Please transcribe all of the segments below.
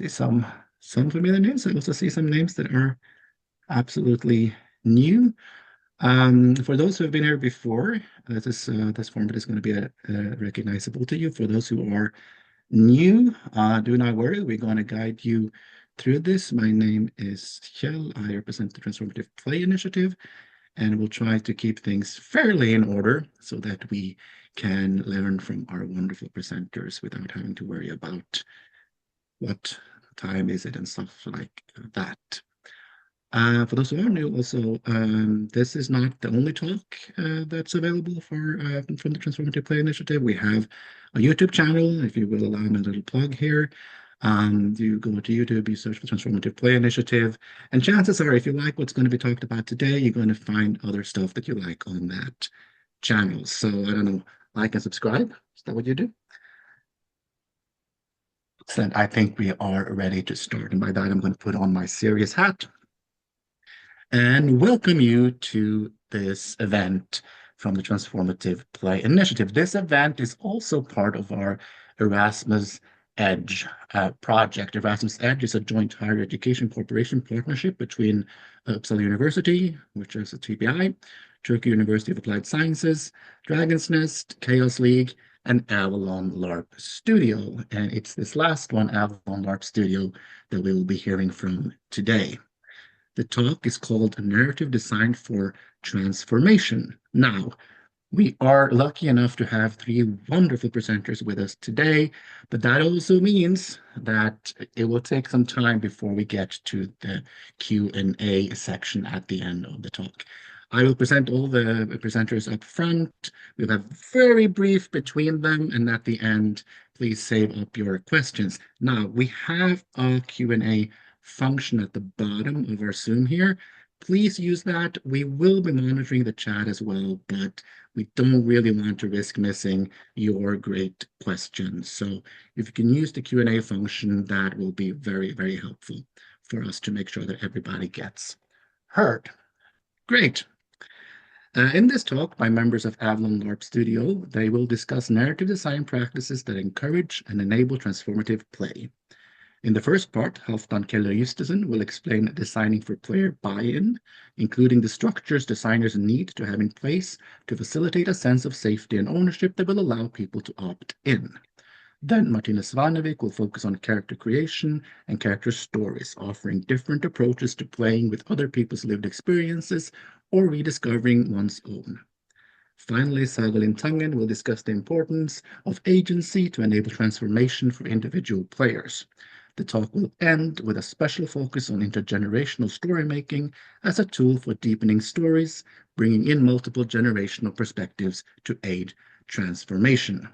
see some familiar names. I also see some names that are absolutely new. For those who have been here before, this format is going to be recognizable to you. For those who are new, do not worry. We're going to guide you through this. My name is Kjell. I represent the Transformative Play Initiative, and we'll try to keep things fairly in order so that we can learn from our wonderful presenters without having to worry about what time is it and stuff like that. For those who are new, also, this is not the only talk that's available from the Transformative Play Initiative. We have a YouTube channel, if you will allow me a little plug here. You go to YouTube, you search for Transformative Play Initiative, and chances are, if you like what's going to be talked about today, you're going to find other stuff that you like on that channel. So, I don't know, like and subscribe. Is that what you do? Excellent. I think we are ready to start. And by that, I'm going to put on my serious hat and welcome you to this event from the Transformative Play Initiative. This event is also part of our Erasmus EDGE project. Erasmus EDGE is a joint higher education cooperation partnership between Uppsala University, which is a TPI, Turku University of Applied Sciences, Dragon's Nest, Chaos League, and Avalon Larp Studio. And it's this last one, Avalon Larp Studio, that we will be hearing from today. The talk is called A Narrative Design for Transformation. Now, we are lucky enough to have three wonderful presenters with us today, but that also means that it will take some time before we get to the Q&A section at the end of the talk. I will present all the presenters up front. We'll have very brief between them, and at the end, please save up your questions. Now, we have a Q&A function at the bottom of our Zoom here. Please use that. We will be monitoring the chat as well, but we don't really want to risk missing your great questions. So if you can use the Q&A function, that will be very, very helpful for us to make sure that everybody gets heard. Great. In this talk by members of Avalon Larp Studio, they will discuss narrative design practices that encourage and enable transformative play. In the first part, Halfdan Keller Justesen will explain designing for player buy-in, including the structures designers need to have in place to facilitate a sense of safety and ownership that will allow people to opt in. Then Martine Svanevik will focus on character creation and character stories, offering different approaches to playing with other people's lived experiences or rediscovering one's own. Finally, Sagalinn Tangen will discuss the importance of agency to enable transformation for individual players. The talk will end with a special focus on intergenerational storymaking as a tool for deepening stories, bringing in multiple generational perspectives to aid transformation.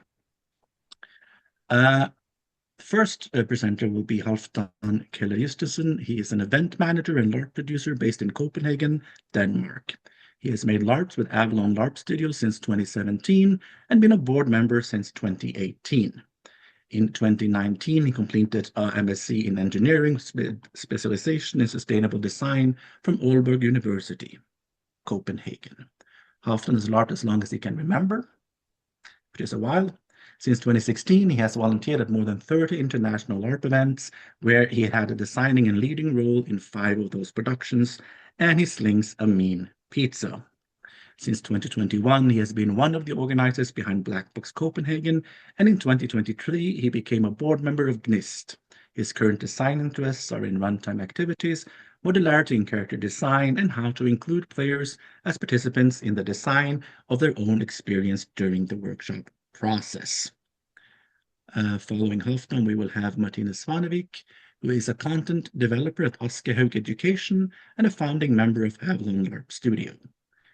First presenter will be Halfdan Keller Justesen. He is an event manager and LARP producer based in Copenhagen, Denmark. He has made LARPs with Avalon Larp Studio since 2017 and been a board member since 2018. In 2019, he completed a MSc in engineering specialization in sustainable design from Aalborg University, Copenhagen. Halfdan has LARPed as long as he can remember, which is a while. Since 2016, he has volunteered at more than 30 international LARP events, where he had a designing and leading role in 5 of those productions, and he slings a mean pizza. Since 2021, he has been one of the organizers behind Black Box Copenhagen, and in 2023, he became a board member of GNIST. His current design interests are in runtime activities, modularity in character design, and how to include players as participants in the design of their own experience during the workshop process. Following Halfdan, we will have Martine Svanevik, who is a content developer at Aschehoug Education and a founding member of Avalon Larp Studio.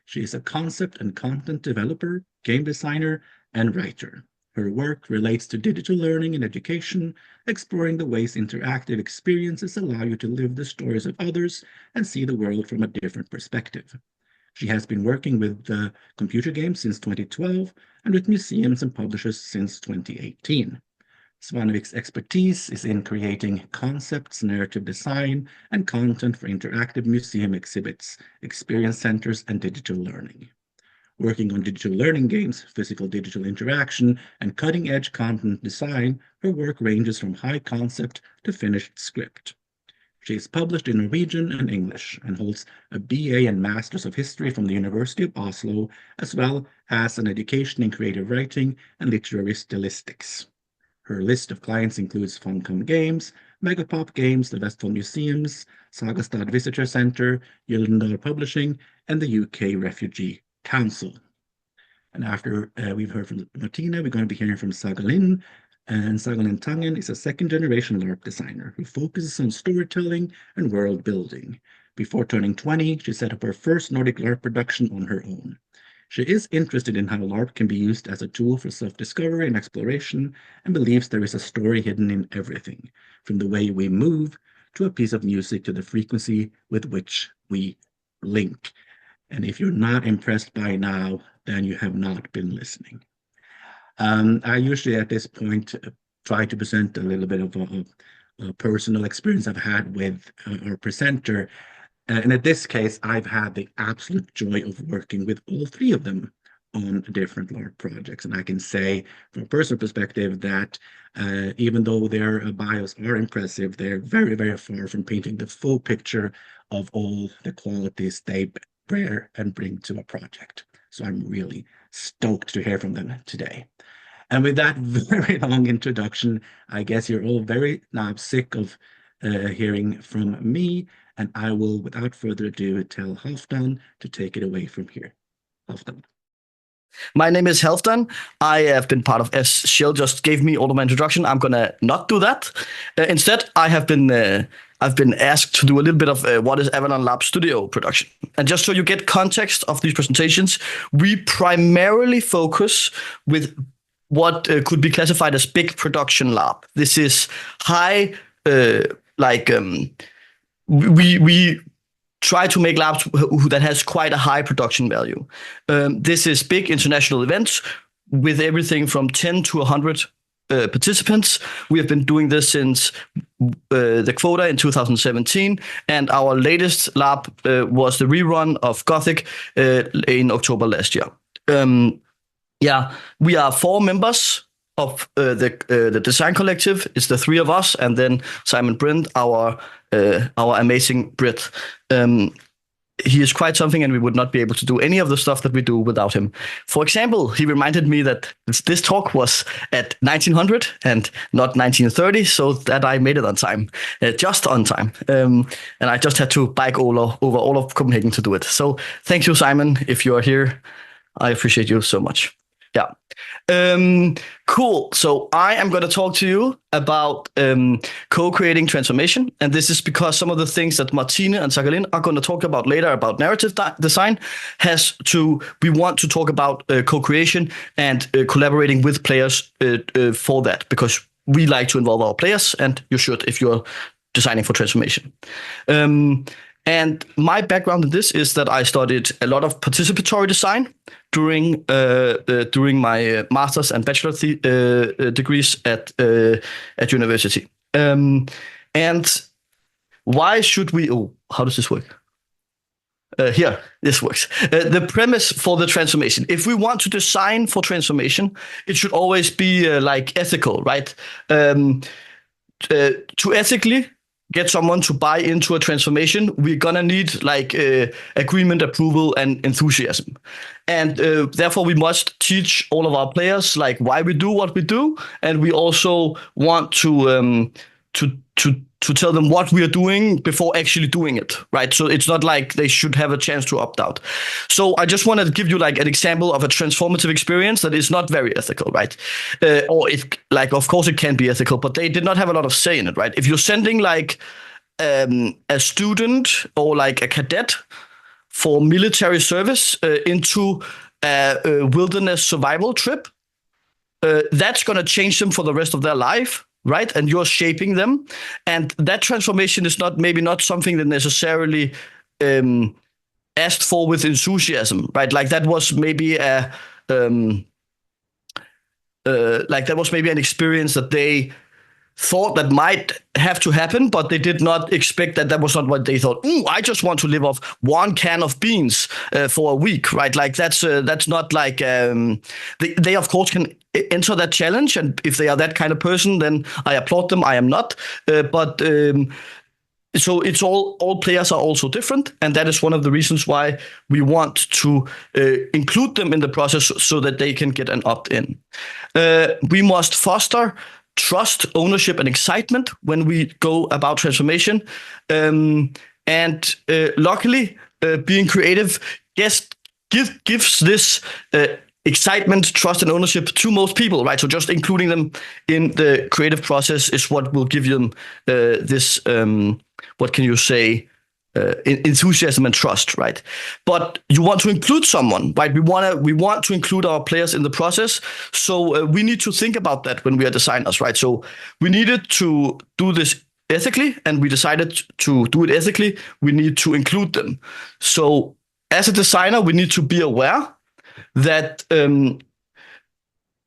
She is a concept and content developer, game designer, and writer. Her work relates to digital learning and education, exploring the ways interactive experiences allow you to live the stories of others and see the world from a different perspective. She has been working with computer games since 2012 and with museums and publishers since 2018. Svanevik's expertise is in creating concepts, narrative design, and content for interactive museum exhibits, experience centers, and digital learning. Working on digital learning games, physical-digital interaction, and cutting-edge content design, her work ranges from high concept to finished script. She is published in Norwegian and English and holds a BA and Masters of History from the University of Oslo, as well as an education in creative writing and literary stylistics. Her list of clients includes Funcom Games, Megapop Games, the Vestfold Museums, Sagastad Visitor Centre, Gyldendal Publishing, and the UK Refugee Council. And after we've heard from Martine, we're going to be hearing from Sagalinn. And Sagalinn Tangen is a second-generation LARP designer who focuses on storytelling and world building. Before turning 20, she set up her first Nordic LARP production on her own. She is interested in how LARP can be used as a tool for self-discovery and exploration, and believes there is a story hidden in everything, from the way we move to a piece of music to the frequency with which we link. And if you're not impressed by now, then you have not been listening. I usually at this point try to present a little bit of a personal experience I've had with our presenter. And in this case, I've had the absolute joy of working with all three of them on different LARP projects. And I can say from a personal perspective that even though their bios are impressive, they're very, very far from painting the full picture of all the qualities they bear and bring to a project. So I'm really stoked to hear from them today. And with that very long introduction, I guess you're all very now sick of hearing from me, and I will, without further ado, tell Halfdan to take it away from here. Halfdan. My name is Halfdan. I have been part of, as Shell just gave me all of my introduction, I'm gonna not do that. Instead, I've been asked to do a little bit of what is Avalon Larp Studio production. And just so you get context of these presentations, we primarily focus with what could be classified as big production LARP. This is high, we try to make LARPs that has quite a high production value. This is big international events with everything from 10 to 100 participants. We have been doing this since the quota in 2017, and our latest LARP was the rerun of Gothic in October last year. We are 4 members of the design collective. It's the 3 of us, and then Simon Brind, our amazing Brit. He is quite something, and we would not be able to do any of the stuff that we do without him. For example, he reminded me that this talk was at 1900 and not 1930, so that I made it on time, just on time. And I just had to bike over all of Copenhagen to do it. So thank you, Simon, if you are here. I appreciate you so much. Yeah. Cool. So I am going to talk to you about co-creating transformation. And this is because some of the things that Martine and Sagalinn are going to talk about later about narrative design we want to talk about co-creation and collaborating with players for that, because we like to involve our players, and you should if you're designing for transformation. And my background in this is that I studied a lot of participatory design during my master's and bachelor degrees at university. And why should we? Oh, how does this work? Here, this works. The premise for the transformation. If we want to design for transformation, it should always be ethical, right? To ethically get someone to buy into a transformation, we're gonna need agreement, approval, and enthusiasm. And therefore we must teach all of our players why we do what we do, and we also want to tell them what we are doing before actually doing it, right? So it's not like they should have a chance to opt out. So I just wanted to give you an example of a transformative experience that is not very ethical, right? Or it of course it can be ethical, but they did not have a lot of say in it, right? If you're sending a student or a cadet for military service into a wilderness survival trip, that's going to change them for the rest of their life, right? And you're shaping them, and that transformation is maybe not something that necessarily asked for with enthusiasm, right? That was maybe an experience that they thought that might have to happen, but they did not expect that was not what they thought. I just want to live off one can of beans for a week, right? Like that's not like they of course can enter that challenge, and if they are that kind of person, then I applaud them. I am not, but. So it's all players are also different, and that is one of the reasons why we want to include them in the process so that they can get an opt-in. We must foster trust, ownership, and excitement when we go about transformation. Luckily, being creative gives this excitement, trust, and ownership to most people, right? So just including them in the creative process is what will give them this, what can you say, enthusiasm and trust, right? But you want to include someone, right? We want to include our players in the process, so we need to think about that when we are designers, right? So we needed to do this ethically, and we decided to do it ethically. We need to include them. So as a designer, we need to be aware that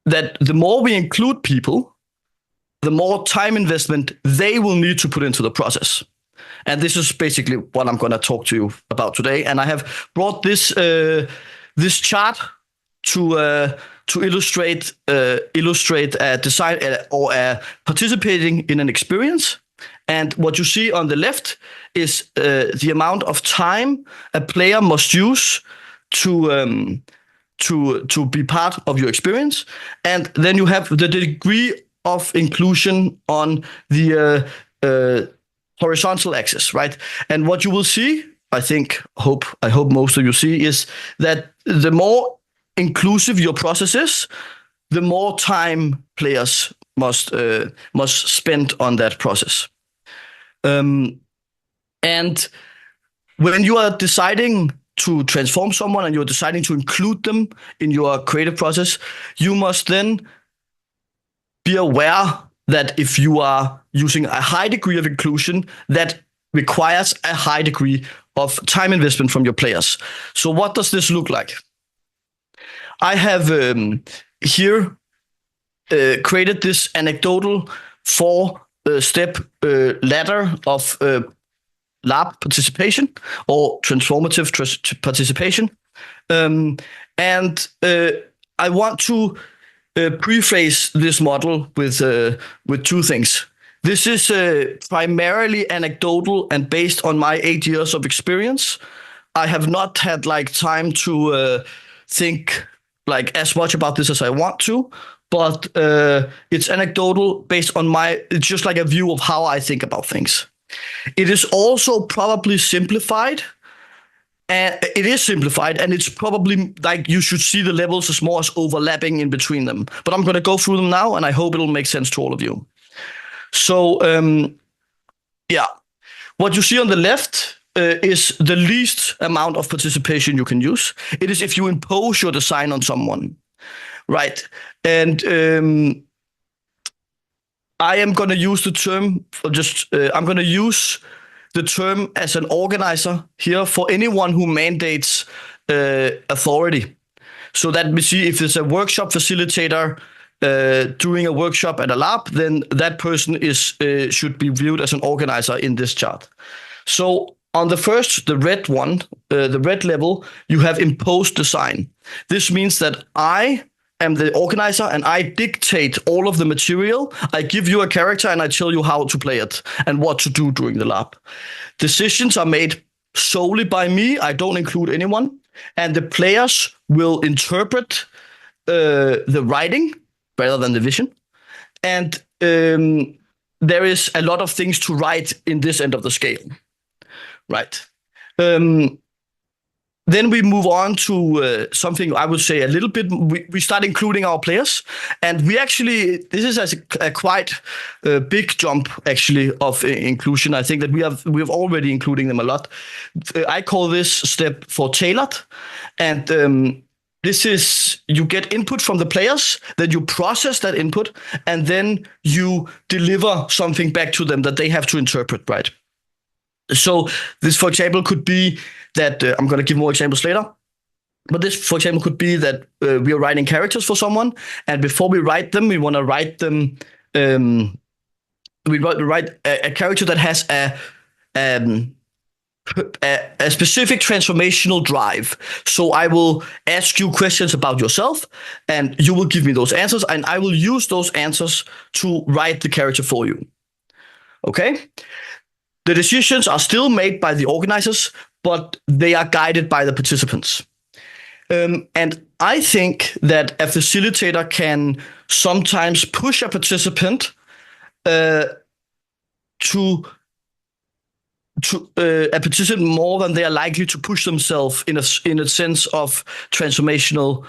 that the more we include people, the more time investment they will need to put into the process. And this is basically what I'm going to talk to you about today. And I have brought this this chart to illustrate a design or a participating in an experience. And what you see on the left is the amount of time a player must use to be part of your experience, and then you have the degree of inclusion on the horizontal axis, right? And what you will see, I hope most of you see, is that the more inclusive your process is, the more time players must spend on that process. And when you are deciding to transform someone and you're deciding to include them in your creative process, you must then be aware that if you are using a high degree of inclusion, that requires a high degree of time investment from your players. So what does this look like? I have here created this anecdotal 4-step ladder of LARP participation or transformative participation. I want to preface this model with two things. This is primarily anecdotal and based on my 8 years of experience. I have not had time to think as much about this as I want to, but it's anecdotal based on it's just like a view of how I think about things. It is also probably simplified, and it is simplified, and it's probably you should see the levels as more as overlapping in between them. But I'm going to go through them now, and I hope it'll make sense to all of you. So, what you see on the left is the least amount of participation you can use. It is if you impose your design on someone, right? And I am going to use the term I'm going to use the term as an organizer here for anyone who mandates authority. So that we see if there's a workshop facilitator doing a workshop at a LARP, then that person should be viewed as an organizer in this chart. So on the first, the red one, the red level, you have imposed design. This means that I am the organizer and I dictate all of the material. I give you a character and I tell you how to play it and what to do during the LARP. Decisions are made solely by me. I don't include anyone. And the players will interpret the writing rather than the vision. And there is a lot of things to write in this end of the scale, right? Then we move on to something I would say a little bit, we start including our players. And we actually, this is a quite big jump actually of inclusion. I think that we have already including them a lot. I call this step for tailored. And this is, you get input from the players, then you process that input, and then you deliver something back to them that they have to interpret, right? So this, for example, could be that, I'm going to give more examples later, but this, for example, could be that we are writing characters for someone, and before we write them, we want to write them write a character that has a specific transformational drive. So I will ask you questions about yourself, and you will give me those answers, and I will use those answers to write the character for you. Okay? The decisions are still made by the organizers, but they are guided by the participants. And I think that a facilitator can sometimes push a participant to a participant more than they are likely to push themselves in a sense of transformational,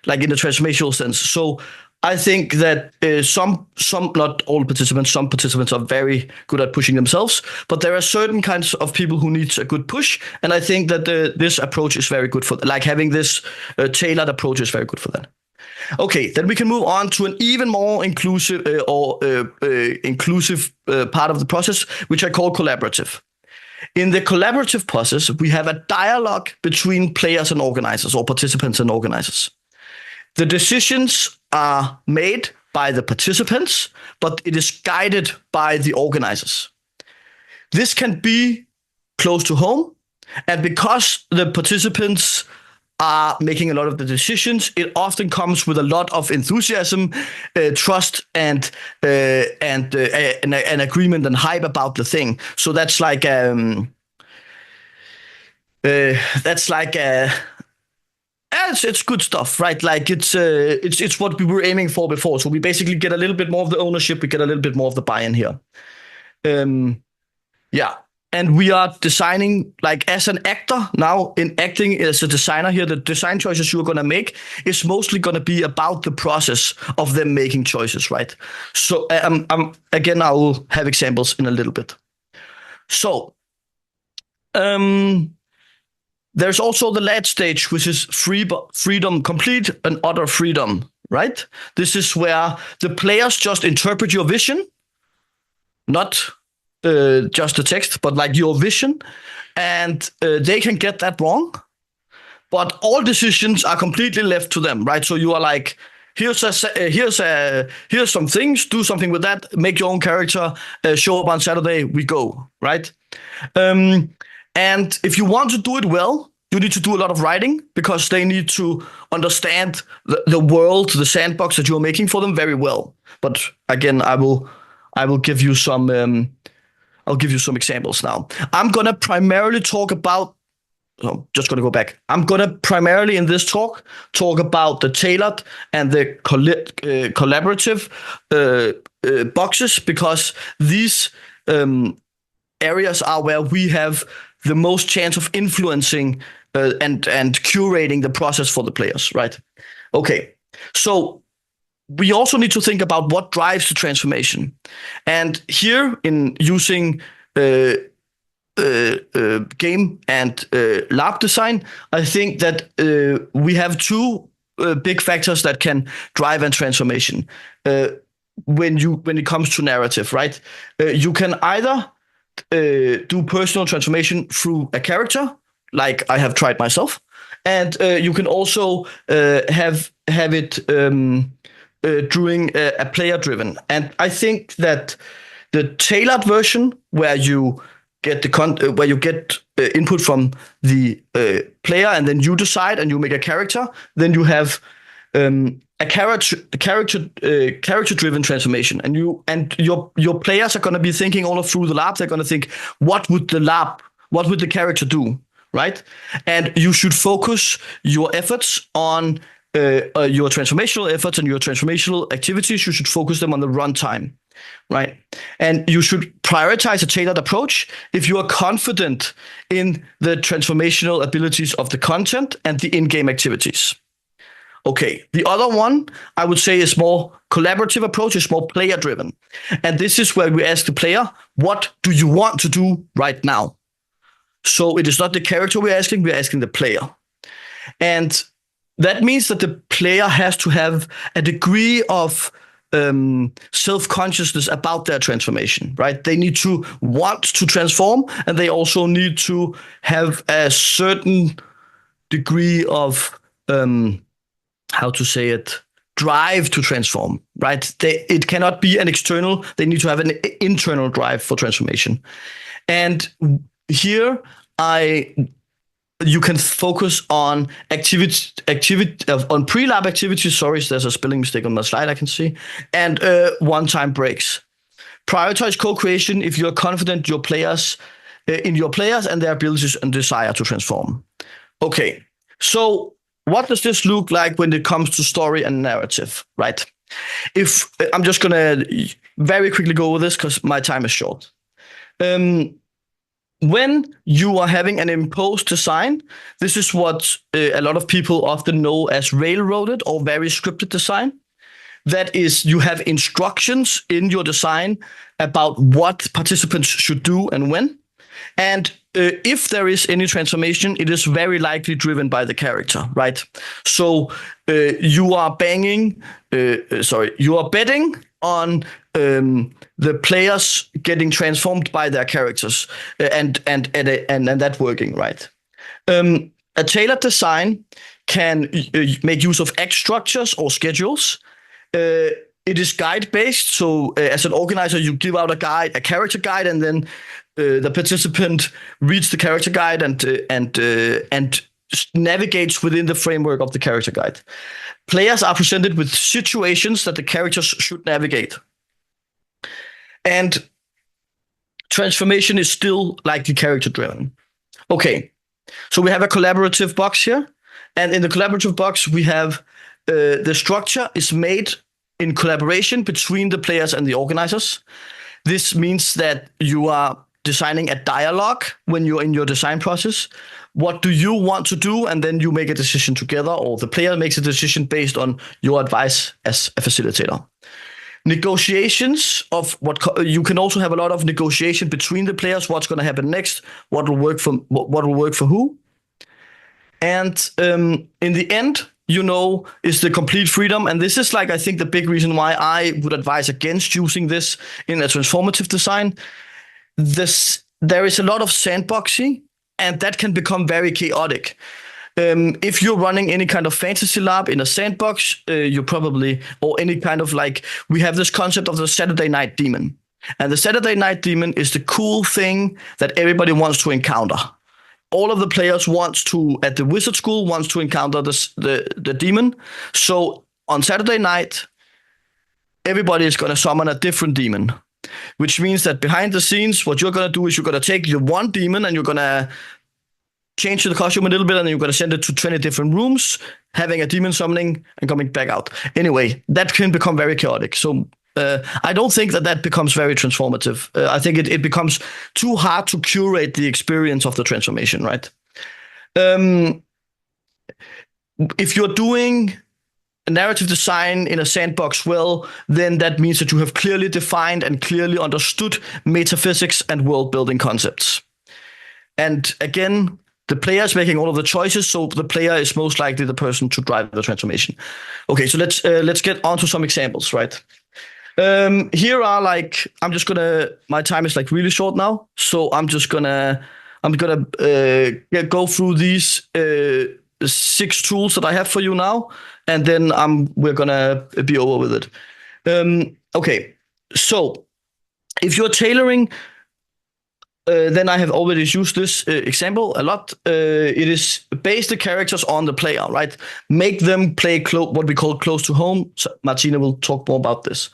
like in a transformational sense. So I think that some not all participants, some participants are very good at pushing themselves, but there are certain kinds of people who need a good push, and I think that this approach is very good for, like having this tailored approach is very good for that. Okay, then we can move on to an even more inclusive part of the process, which I call collaborative. In the collaborative process, we have a dialogue between players and organizers, or participants and organizers. The decisions are made by the participants, but it is guided by the organizers. This can be close to home, and because the participants are making a lot of the decisions, it often comes with a lot of enthusiasm, trust, and an agreement and hype about the thing. So that's like it's good stuff, right? Like it's what we were aiming for before. So we basically get a little bit more of the ownership, we get a little bit more of the buy-in here. Yeah. And we are designing, like as an actor now, in acting as a designer here, the design choices you're going to make is mostly going to be about the process of them making choices, right? So again, I will have examples in a little bit. So there's also the last stage, which is freedom, complete and utter freedom, right? This is where the players just interpret your vision, not just the text, but like your vision, and they can get that wrong, but all decisions are completely left to them, right? So you are like, here's some things, do something with that, make your own character, show up on Saturday, we go, right? And if you want to do it well, you need to do a lot of writing, because they need to understand the world, the sandbox that you're making for them very well. But again, I will give you some. I'll give you some examples now. I'm gonna primarily talk about. I'm just gonna go back. I'm gonna primarily in this talk about the tailored and the collaborative boxes, because these areas are where we have the most chance of influencing and curating the process for the players, right? Okay, so we also need to think about what drives the transformation. And here, in using game and LARP design, I think that we have two big factors that can drive a transformation when it comes to narrative, right? You can either do personal transformation through a character, like I have tried myself, and you can also have it doing a player driven. And I think that the tailored version, where you get input from the player, and then you decide and you make a character, then you have a character driven transformation, and your players are going to be thinking all through the LARP. They're going to think, what would the character do, right? And you should focus your efforts on your transformational efforts and your transformational activities. You should focus them on the runtime, right? And you should prioritize a tailored approach if you are confident in the transformational abilities of the content and the in-game activities. Okay, the other one I would say is more collaborative approach, is more player driven. And this is where we ask the player, what do you want to do right now? So it is not the character we're asking the player. And that means that the player has to have a degree of self-consciousness about their transformation, right? They need to want to transform, and they also need to have a certain degree of drive to transform, right? It cannot be an external. They need to have an internal drive for transformation. And here you can focus on on pre-lab activities. Sorry, there's a spelling mistake on my slide, I can see. And one-time breaks. Prioritize co-creation if you're confident in your players and their abilities and desire to transform. Okay, so what does this look like when it comes to story and narrative, right? If I'm just gonna very quickly go over this because my time is short. When you are having an imposed design, this is what a lot of people often know as railroaded or very scripted design. That is, you have instructions in your design about what participants should do and when. And if there is any transformation, it is very likely driven by the character, right? So you are betting on the players getting transformed by their characters and that working, right? A tailored design can make use of X structures or schedules. It is guide-based, so as an organizer, you give out a character guide, and then the participant reads the character guide and navigates within the framework of the character guide. Players are presented with situations that the characters should navigate. And transformation is still likely character-driven. Okay, so we have a collaborative box here, and in the collaborative box, we have the structure is made in collaboration between the players and the organizers. This means that you are designing a dialogue when you're in your design process. What do you want to do? And then you make a decision together, or the player makes a decision based on your advice as a facilitator. Negotiations of you can also have a lot of negotiation between the players. What's going to happen next? What will work for who? And in the end, is the complete freedom. And this is I think the big reason why I would advise against using this in a transformative design. There is a lot of sandboxing, and that can become very chaotic. If you're running any kind of fantasy lab in a sandbox, you probably, or any kind of we have this concept of the Saturday night demon. And the Saturday night demon is the cool thing that everybody wants to encounter. All of the players at the wizard school wants to encounter the demon. So on Saturday night, everybody is going to summon a different demon, which means that behind the scenes, what you're going to do is you're going to take your one demon and you're going to change the costume a little bit, and then you're going to send it to 20 different rooms, having a demon summoning and coming back out. Anyway, that can become very chaotic. So I don't think that becomes very transformative. I think it becomes too hard to curate the experience of the transformation, right? If you're doing a narrative design in a sandbox, well, then that means that you have clearly defined and clearly understood metaphysics and world-building concepts. And again, the player is making all of the choices, so the player is most likely the person to drive the transformation. Okay, so let's get on to some examples, right? Here are my time is really short now, so I'm gonna go through these 6 tools that I have for you now, and then we're gonna be over with it. Okay, so if you're tailoring, then I have already used this example a lot. It is base the characters on the player, right? Make them play what we call close to home. So Martine will talk more about this.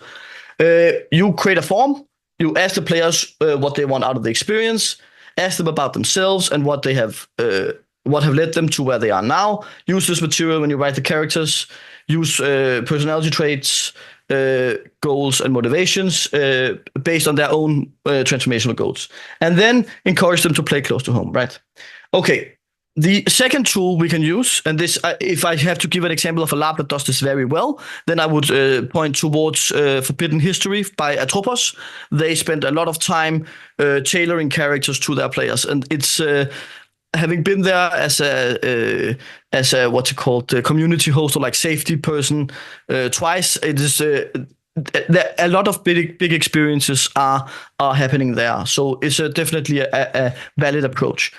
You create a form. You ask the players what they want out of the experience. Ask them about themselves and what have led them to where they are now. Use this material when you write the characters. Use personality traits, goals, and motivations based on their own transformational goals, and then encourage them to play close to home. Right? Okay. The second tool we can use, and this, if I have to give an example of a lab that does this very well, then I would point towards Forbidden History by Atropos. They spend a lot of time tailoring characters to their players, and it's having been there as a what's it called, community host or safety person twice. It is a lot of big experiences are happening there, so it's definitely a valid approach.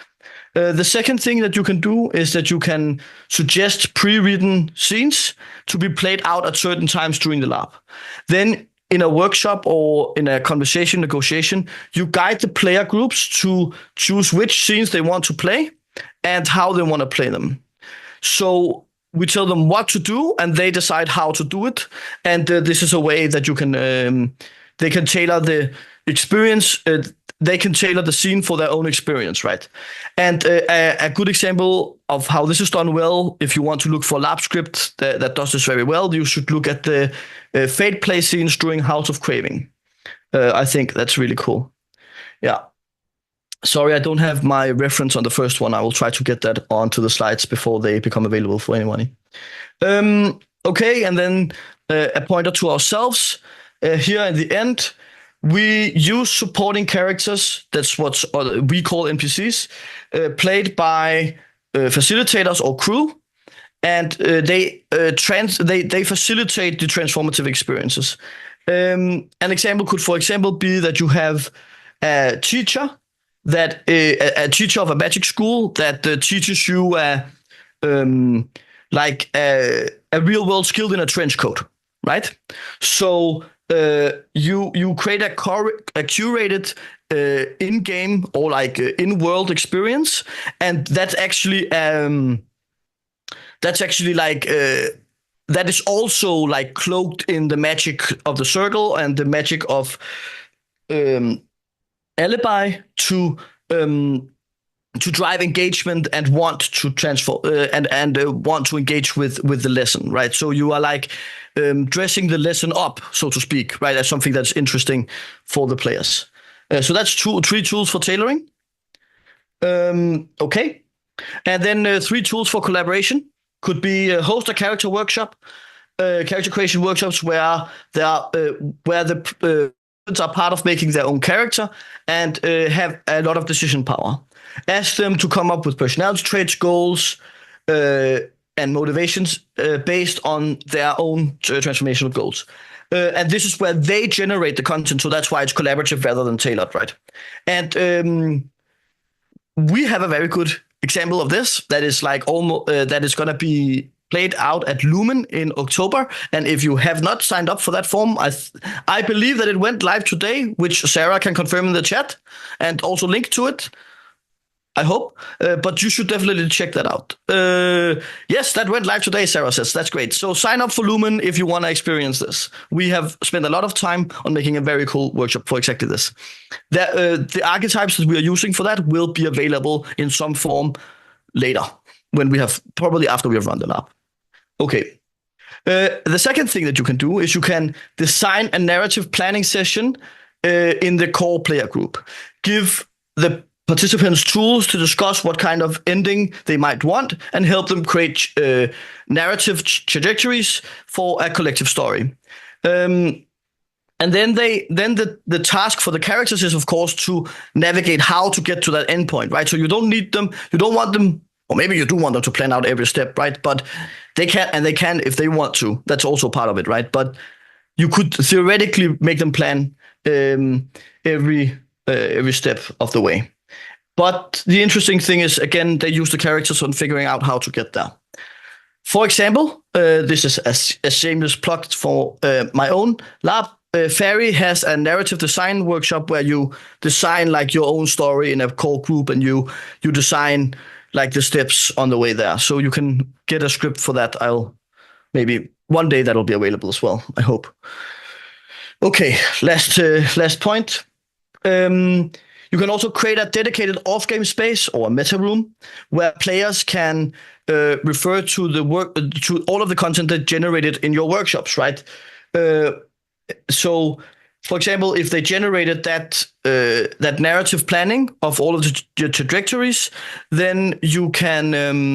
The second thing that you can do is that you can suggest pre-written scenes to be played out at certain times during the lab. Then in a workshop or in a conversation, negotiation, you guide the player groups to choose which scenes they want to play and how they want to play them. So we tell them what to do and they decide how to do it. And this is a way that you can, they can tailor the experience, they can tailor the scene for their own experience, right? And a good example of how this is done well, if you want to look for lab script that does this very well, you should look at the fate play scenes during House of Craving. I think that's really cool. Yeah. Sorry, I don't have my reference on the first one. I will try to get that onto the slides before they become available for anyone. Okay, and then a pointer to ourselves. Here in the end, we use supporting characters. That's what we call NPCs, played by facilitators or crew, and they facilitate the transformative experiences. An example could, for example, be that you have a teacher a teacher of a magic school that teaches you like a real world skill in a trench coat, right? So you create a curated in-game or like in-world experience, and that's actually like that is also like cloaked in the magic of the circle and the magic of alibi to drive engagement and want to transform and want to engage with the lesson, right? So you are like dressing the lesson up, so to speak, right, as something that's interesting for the players. So that's three tools for tailoring. Okay, and then 3 tools for collaboration could be host a character workshop, character creation workshops where the are part of making their own character and have a lot of decision power. Ask them to come up with personality traits, goals, and motivations based on their own transformational goals. And this is where they generate the content, so that's why it's collaborative rather than tailored, right? And we have a very good example of this that is like almost that is going to be played out at Lumen in October. And if you have not signed up for that form, I believe that it went live today, which Sarah can confirm in the chat and also link to it, I hope. But you should definitely check that out. Yes, that went live today, Sarah says. That's great. So sign up for Lumen if you want to experience this. We have spent a lot of time on making a very cool workshop for exactly this. The archetypes that we are using for that will be available in some form later, when we have, probably after we have run the lab. Okay. The second thing that you can do is you can design a narrative planning session in the core player group. Give the participants tools to discuss what kind of ending they might want and help them create narrative trajectories for a collective story. And then the task for the characters is, of course, to navigate how to get to that endpoint, right? So you don't want them, or maybe you do want them to plan out every step, right? But they can if they want to. That's also part of it, right? But you could theoretically make them plan every step of the way. But the interesting thing is, again, they use the characters on figuring out how to get there. For example, this is a shameless plug for my own lab. Fairy has a narrative design workshop where you design like your own story in a core group, and you design like the steps on the way there. So you can get a script for that. Maybe one day that'll be available as well, I hope. Okay, last point. You can also create a dedicated off-game space or a meta room where players can refer to to all of the content that generated in your workshops, right? So, for example, if they generated that narrative planning of all of the trajectories, then you can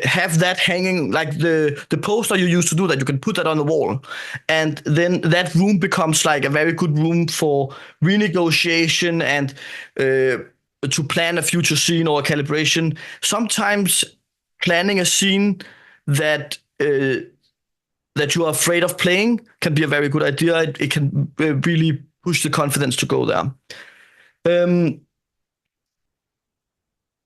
have that hanging, like the poster you used to do that. You can put that on the wall, and then that room becomes like a very good room for renegotiation and to plan a future scene or a calibration. Sometimes planning a scene that you are afraid of playing can be a very good idea. It can really push the confidence to go there. Um,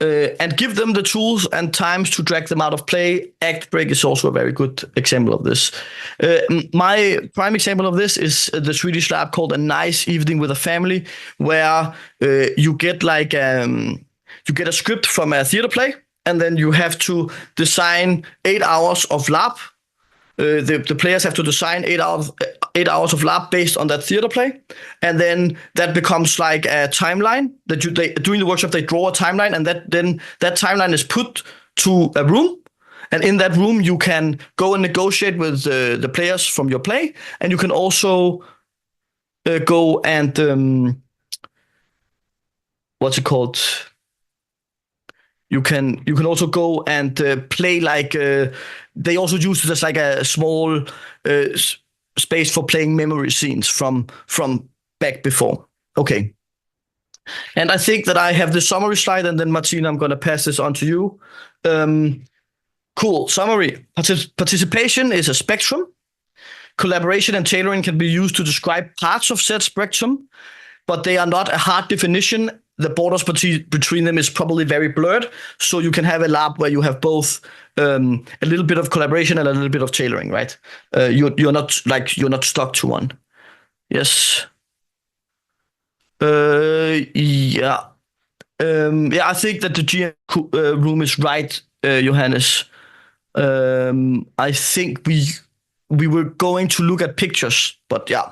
and give them the tools and times to drag them out of play. Act break is also a very good example of this. My prime example of this is the Swedish lab called A Nice Evening with a Family, where you get you get a script from a theater play, and then you have to design 8 hours of lab. The players have to design 8 hours of lab based on that theater play, and then that becomes like a timeline that during the workshop they draw a timeline, and that timeline is put to a room, and in that room you can go and negotiate with the players from your play, and you can also go and what's it called? You can also go and play like they also use it as like a small space for playing memory scenes from back before. Okay, and I think that I have the summary slide, and then Martine, I'm going to pass this on to you. Cool summary. Participation is a spectrum. Collaboration and tailoring can be used to describe parts of said spectrum, but they are not a hard definition. The borders between them is probably very blurred. So you can have a lab where you have both a little bit of collaboration and a little bit of tailoring, right? You're not stuck to one. Yes. Yeah. Yeah, I think that the GM room is right, Johannes. I think we were going to look at pictures, but yeah.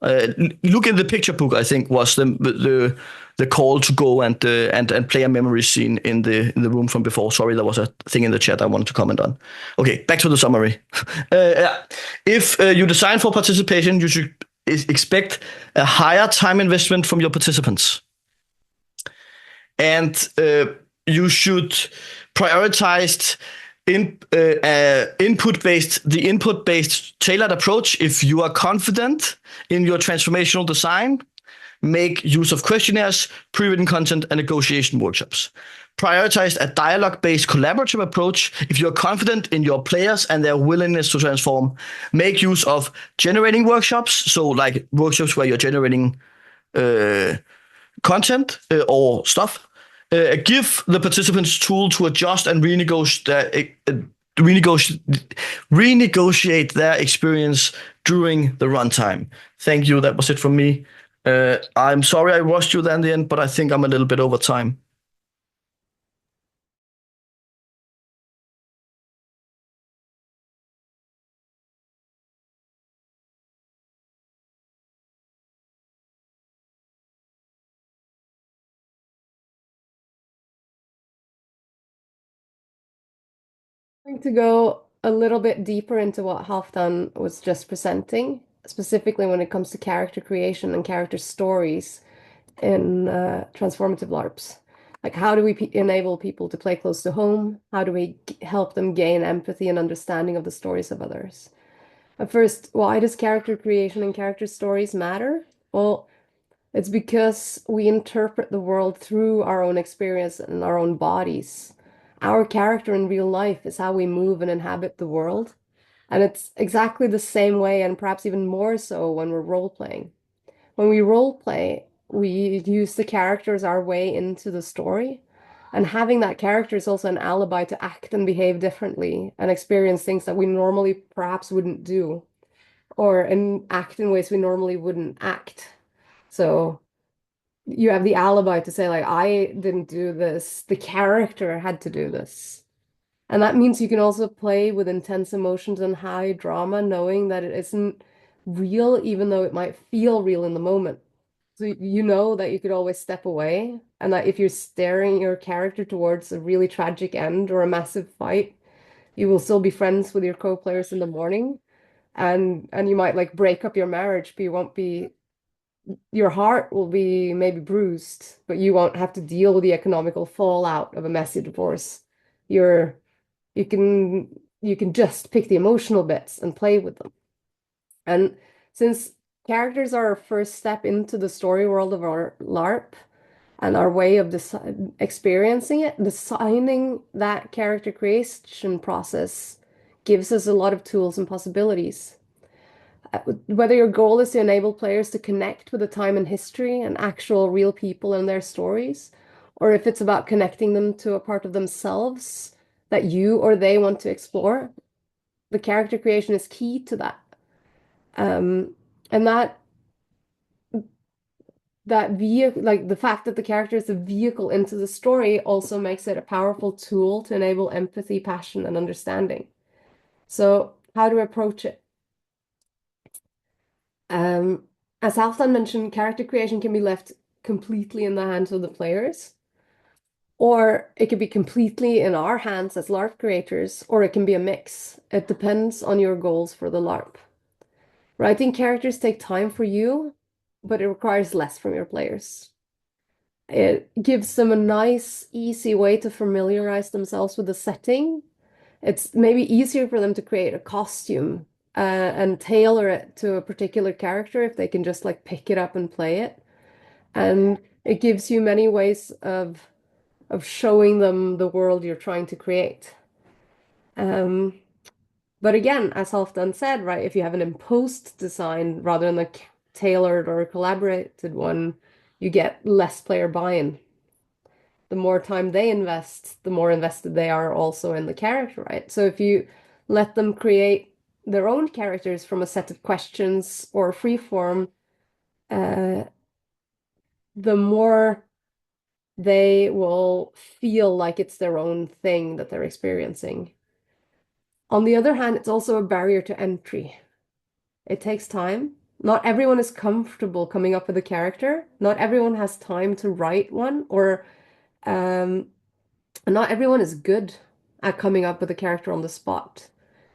Look in the picture book, I think, was the call to go and play a memory scene in the room from before. Sorry, there was a thing in the chat I wanted to comment on. Okay, back to the summary. If you design for participation, you should expect a higher time investment from your participants. And you should prioritize the input-based tailored approach. If you are confident in your transformational design, make use of questionnaires, pre-written content, and negotiation workshops. Prioritize a dialogue-based collaborative approach. If you're confident in your players and their willingness to transform, make use of generating workshops. So like workshops where you're generating content or stuff. Give the participants tool to adjust and renegotiate their experience during the runtime. Thank you. That was it from me. I'm sorry I rushed you there in the end, but I think I'm a little bit over time. Going to go a little bit deeper into what Halfdan was just presenting, specifically when it comes to character creation and character stories in transformative LARPs. Like, how do we enable people to play close to home? How do we help them gain empathy and understanding of the stories of others? But first, why does character creation and character stories matter? Well, it's because we interpret the world through our own experience and our own bodies. Our character in real life is how we move and inhabit the world. And it's exactly the same way, and perhaps even more so when we're role playing. When we role play, we use the character as our way into the story. And having that character is also an alibi to act and behave differently and experience things that we normally perhaps wouldn't do, or act in ways we normally wouldn't act. So you have the alibi to say, like, I didn't do this. The character had to do this. And that means you can also play with intense emotions and high drama, knowing that it isn't real, even though it might feel real in the moment. So you know that you could always step away, and that if you're steering your character towards a really tragic end or a massive fight, you will still be friends with your co-players in the morning. And you might like break up your marriage, but you won't be, your heart will be maybe bruised, but you won't have to deal with the economical fallout of a messy divorce. You can just pick the emotional bits and play with them. And since characters are our first step into the story world of our LARP and our way of experiencing it, designing that character creation process gives us a lot of tools and possibilities. Whether your goal is to enable players to connect with the time and history and actual real people and their stories, or if it's about connecting them to a part of themselves that you or they want to explore, the character creation is key to that. And that vehicle, like the fact that the character is a vehicle into the story, also makes it a powerful tool to enable empathy, passion, and understanding. So, how to approach it? As Halfdan mentioned, character creation can be left completely in the hands of the players, or it could be completely in our hands as LARP creators, or it can be a mix. It depends on your goals for the LARP. Writing characters take time for you, but it requires less from your players. It gives them a nice, easy way to familiarize themselves with the setting. It's maybe easier for them to create a costume and tailor it to a particular character if they can just like pick it up and play it. And it gives you many ways of showing them the world you're trying to create. But again, as Halfdan said, right, if you have an imposed design rather than a tailored or a collaborated one, you get less player buy-in. The more time they invest, the more invested they are also in the character, right? So if you let them create their own characters from a set of questions or free form, the more they will feel like it's their own thing that they're experiencing. On the other hand, it's also a barrier to entry. It takes time. Not everyone is comfortable coming up with a character. Not everyone has time to write one, or not everyone is good at coming up with a character on the spot.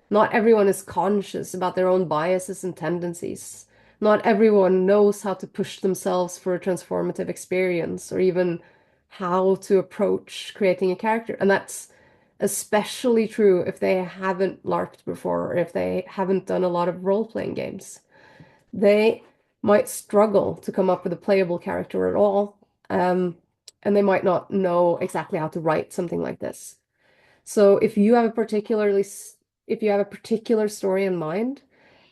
Not everyone is conscious about their own biases and tendencies. Not everyone knows how to push themselves for a transformative experience or even how to approach creating a character. And that's especially true if they haven't LARPed before or if they haven't done a lot of role-playing games. They might struggle to come up with a playable character at all, and they might not know exactly how to write something like this. So if you have a particular story in mind,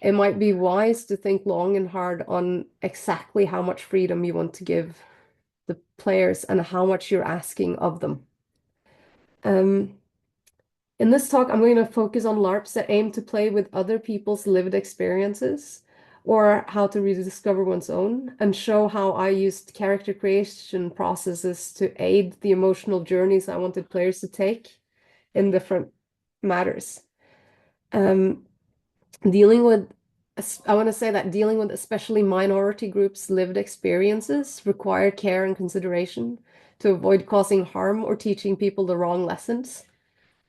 it might be wise to think long and hard on exactly how much freedom you want to give the players and how much you're asking of them. In this talk, I'm going to focus on LARPs that aim to play with other people's lived experiences or how to rediscover one's own, and show how I used character creation processes to aid the emotional journeys I wanted players to take in different matters. Dealing with, I want to say that dealing with especially minority groups' lived experiences require care and consideration to avoid causing harm or teaching people the wrong lessons.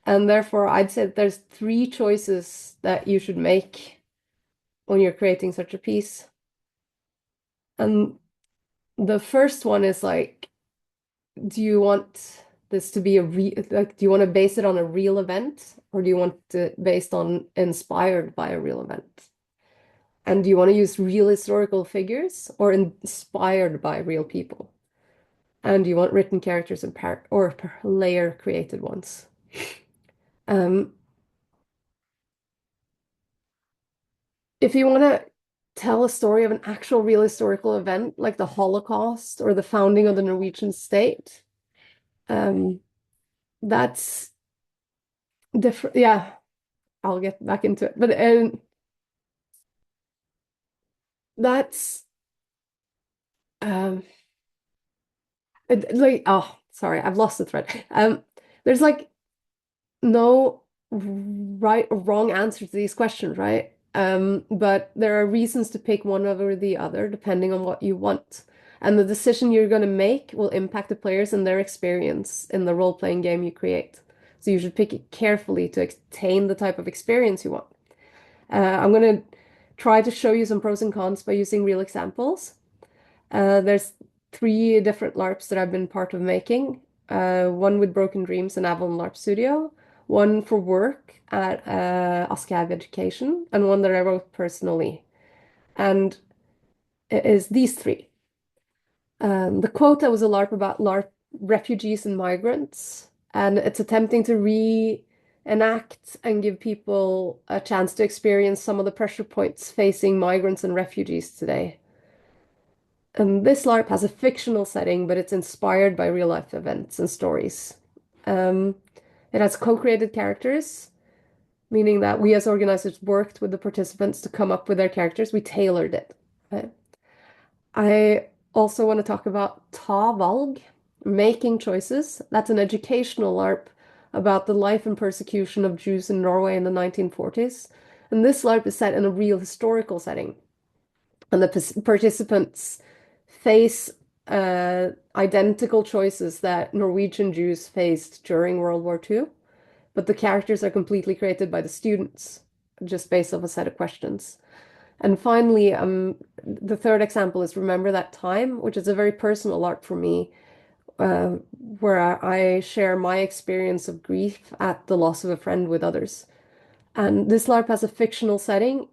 And therefore, I'd say that there's three choices that you should make when you're creating such a piece. And the first one is like, do you want this to be do you want to base it on a real event, or do you want it based on inspired by a real event? And do you want to use real historical figures or inspired by real people? And do you want written characters and or player created ones? If you want to tell a story of an actual real historical event like the Holocaust or the founding of the Norwegian state, that's different. Yeah, I'll get back into it. But that's um like, oh, sorry, I've lost the thread. There's like no right or wrong answer to these questions, right? But there are reasons to pick one over the other depending on what you want. And the decision you're going to make will impact the players and their experience in the role-playing game you create. So you should pick it carefully to attain the type of experience you want. I'm going to try to show you some pros and cons by using real examples. There's three different LARPs that I've been part of making. One with Broken Dreams and Avalon Larp Studio, one for work at Aschehoug Education, and one that I wrote personally. And it is these three. The quota was a LARP about LARP refugees and migrants, and it's attempting to enact and give people a chance to experience some of the pressure points facing migrants and refugees today. And this LARP has a fictional setting, but it's inspired by real life events and stories. It has co-created characters, meaning that we as organizers worked with the participants to come up with their characters. We tailored it. Right? I also want to talk about Ta Valg, Making Choices. That's an educational LARP about the life and persecution of Jews in Norway in the 1940s. And this LARP is set in a real historical setting. And the participants face identical choices that Norwegian Jews faced during World War II, but the characters are completely created by the students, just based off a set of questions. And finally, the third example is Remember That Time, which is a very personal art for me, where I share my experience of grief at the loss of a friend with others. And this LARP has a fictional setting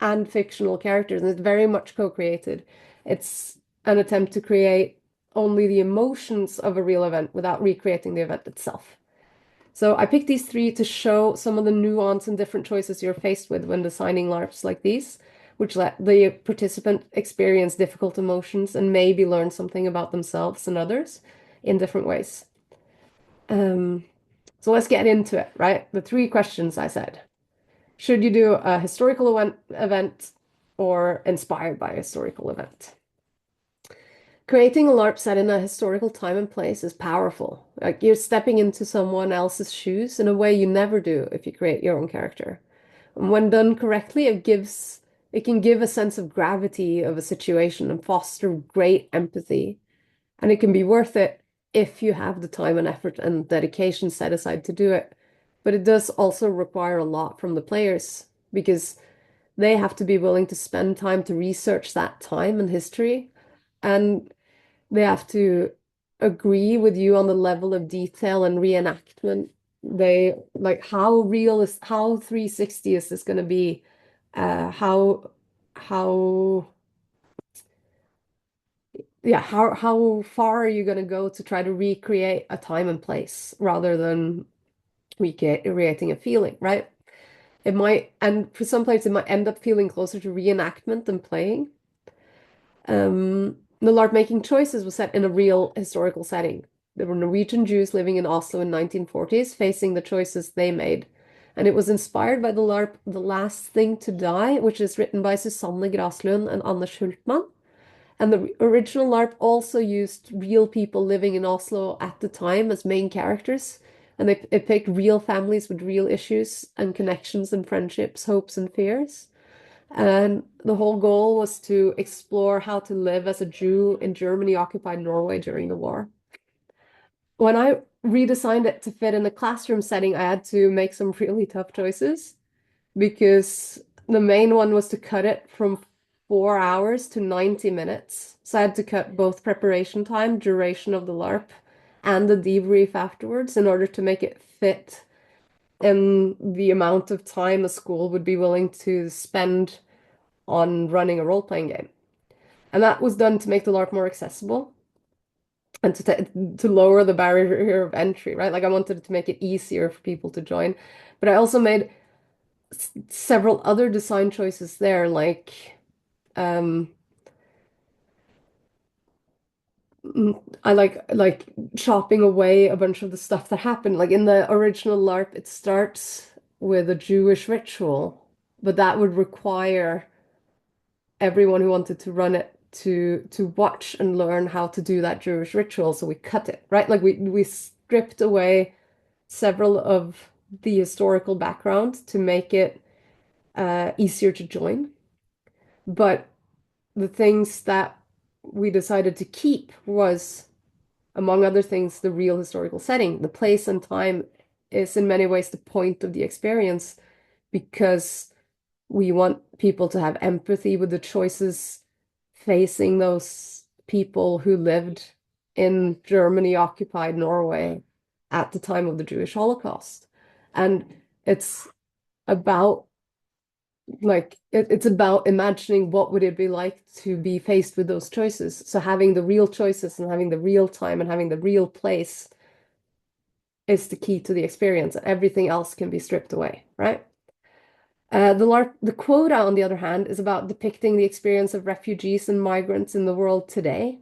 and fictional characters, and it's very much co-created. It's an attempt to create only the emotions of a real event without recreating the event itself. So I picked these three to show some of the nuance and different choices you're faced with when designing LARPs like these, which let the participant experience difficult emotions and maybe learn something about themselves and others in different ways. So let's get into it, right? The three questions I said. Should you do a historical event or inspired by a historical event? Creating a LARP set in a historical time and place is powerful. Like you're stepping into someone else's shoes in a way you never do if you create your own character. And when done correctly, it can give a sense of gravity of a situation and foster great empathy. And it can be worth it if you have the time and effort and dedication set aside to do it. But it does also require a lot from the players because they have to be willing to spend time to research that time and history. And they have to agree with you on the level of detail and reenactment. They like how 360 is this going to be? How how far are you going to go to try to recreate a time and place rather than recreating a feeling, right? It might, and for some players, it might end up feeling closer to reenactment than playing. The LARP Making Choices was set in a real historical setting. There were Norwegian Jews living in Oslo in 1940s facing the choices they made. And it was inspired by the LARP The Last Thing to Die, which is written by Susanne Graslund and Anne Schultmann. And the original LARP also used real people living in Oslo at the time as main characters. And it picked real families with real issues and connections and friendships, hopes and fears. And the whole goal was to explore how to live as a Jew in Germany-occupied Norway during the war. When I redesigned it to fit in a classroom setting, I had to make some really tough choices because the main one was to cut it from 4 hours to 90 minutes. So I had to cut both preparation time, duration of the LARP, and the debrief afterwards in order to make it fit in the amount of time a school would be willing to spend on running a role-playing game. And that was done to make the LARP more accessible and to lower the barrier of entry, right? Like I wanted to make it easier for people to join. But I also made several other design choices there, like I like chopping away a bunch of the stuff that happened. Like in the original LARP, it starts with a Jewish ritual, but that would require everyone who wanted to run it to watch and learn how to do that Jewish ritual. So we cut it, right? Like we stripped away several of the historical background to make it easier to join. But the things that we decided to keep was, among other things, the real historical setting. The place and time is in many ways the point of the experience because we want people to have empathy with the choices facing those people who lived in Germany-occupied Norway at the time of the Jewish Holocaust. And it's about it's about imagining what would it be like to be faced with those choices. So having the real choices and having the real time and having the real place is the key to the experience. Everything else can be stripped away, right? The quota, on the other hand, is about depicting the experience of refugees and migrants in the world today.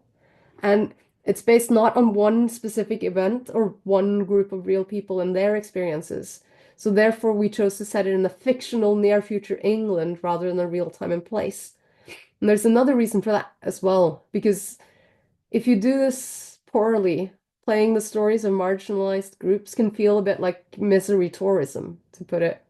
And it's based not on one specific event or one group of real people and their experiences. So therefore, we chose to set it in a fictional near future England rather than a real time and place. And there's another reason for that as well, because if you do this poorly, playing the stories of marginalized groups can feel a bit like misery tourism, to put it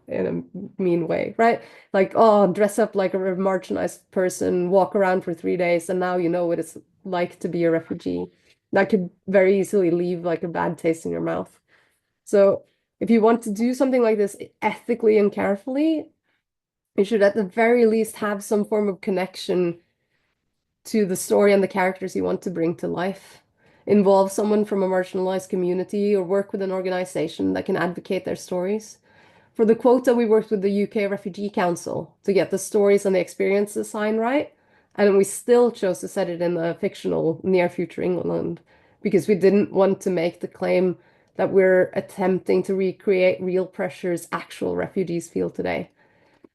in a mean way, right? Like, oh, dress up like a marginalized person, walk around for 3 days, and now you know what it's like to be a refugee. That could very easily leave like a bad taste in your mouth. So if you want to do something like this ethically and carefully, you should at the very least have some form of connection to the story and the characters you want to bring to life. Involve someone from a marginalized community or work with an organization that can advocate their stories. For the quota, we worked with the UK Refugee Council to get the stories and the experience design right, and we still chose to set it in a fictional near future England because we didn't want to make the claim that we're attempting to recreate real pressures actual refugees feel today.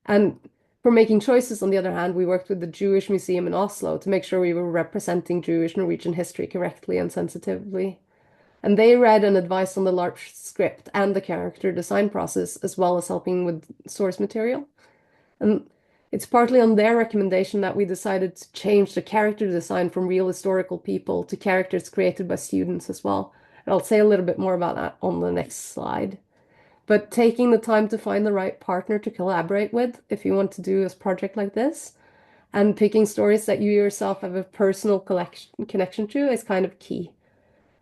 And for making choices, on the other hand, we worked with the Jewish Museum in Oslo to make sure we were representing Jewish Norwegian history correctly and sensitively. And they read and advised on the LARP script and the character design process, as well as helping with source material. And it's partly on their recommendation that we decided to change the character design from real historical people to characters created by students as well. And I'll say a little bit more about that on the next slide. But taking the time to find the right partner to collaborate with if you want to do a project like this, and picking stories that you yourself have a personal connection to is kind of key.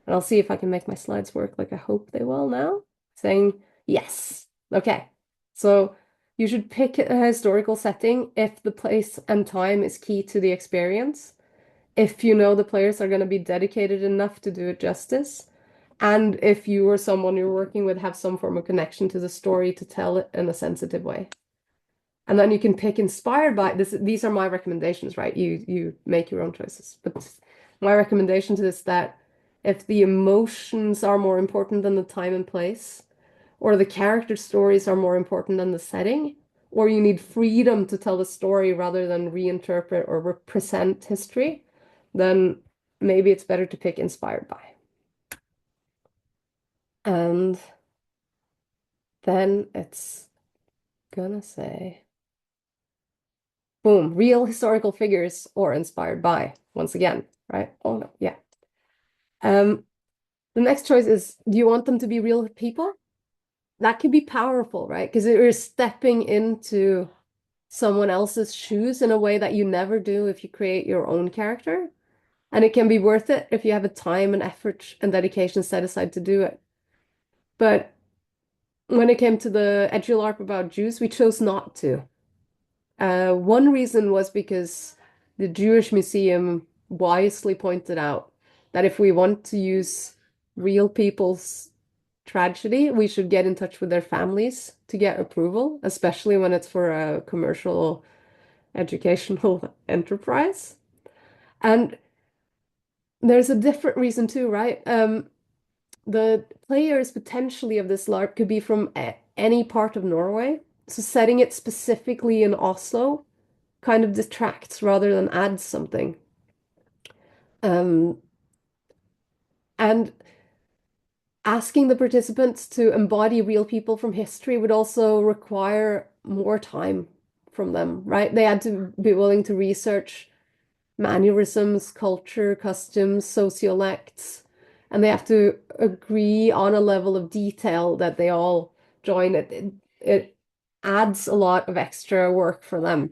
And I'll see if I can make my slides work like I hope they will now. Saying yes. Okay. So you should pick a historical setting if the place and time is key to the experience, if you know the players are going to be dedicated enough to do it justice, and if you or someone you're working with have some form of connection to the story to tell it in a sensitive way. And then you can pick inspired by this. These are my recommendations, right? You make your own choices. But my recommendation to this is that if the emotions are more important than the time and place, or the character stories are more important than the setting, or you need freedom to tell the story rather than reinterpret or represent history, then maybe it's better to pick inspired by. And then it's gonna say, boom, real historical figures or inspired by, once again, right? Oh no, yeah. The next choice is, do you want them to be real people? That can be powerful, right? Because you're stepping into someone else's shoes in a way that you never do if you create your own character. And it can be worth it if you have a time and effort and dedication set aside to do it. But when it came to the EDGE LARP about Jews, we chose not to. One reason was because the Jewish Museum wisely pointed out that if we want to use real people's tragedy, we should get in touch with their families to get approval, especially when it's for a commercial educational enterprise. And there's a different reason too, right? The players potentially of this LARP could be from any part of Norway. So setting it specifically in Oslo kind of detracts rather than adds something. And asking the participants to embody real people from history would also require more time from them, right? They had to be willing to research mannerisms, culture, customs, sociolects, and they have to agree on a level of detail that they all join. It adds a lot of extra work for them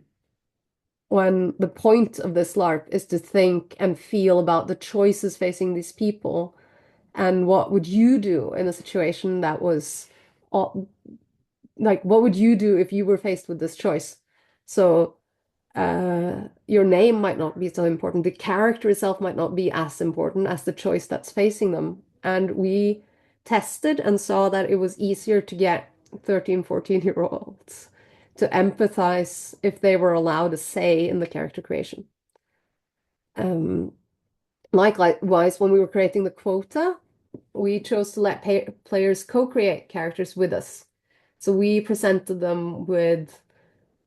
when the point of this LARP is to think and feel about the choices facing these people and what would you do in a situation that was like, what would you do if you were faced with this choice? So your name might not be so important. The character itself might not be as important as the choice that's facing them. And we tested and saw that it was easier to get 13, 14-year-olds to empathize if they were allowed a say in the character creation. Likewise, when we were creating the quota, we chose to let players co-create characters with us. So we presented them with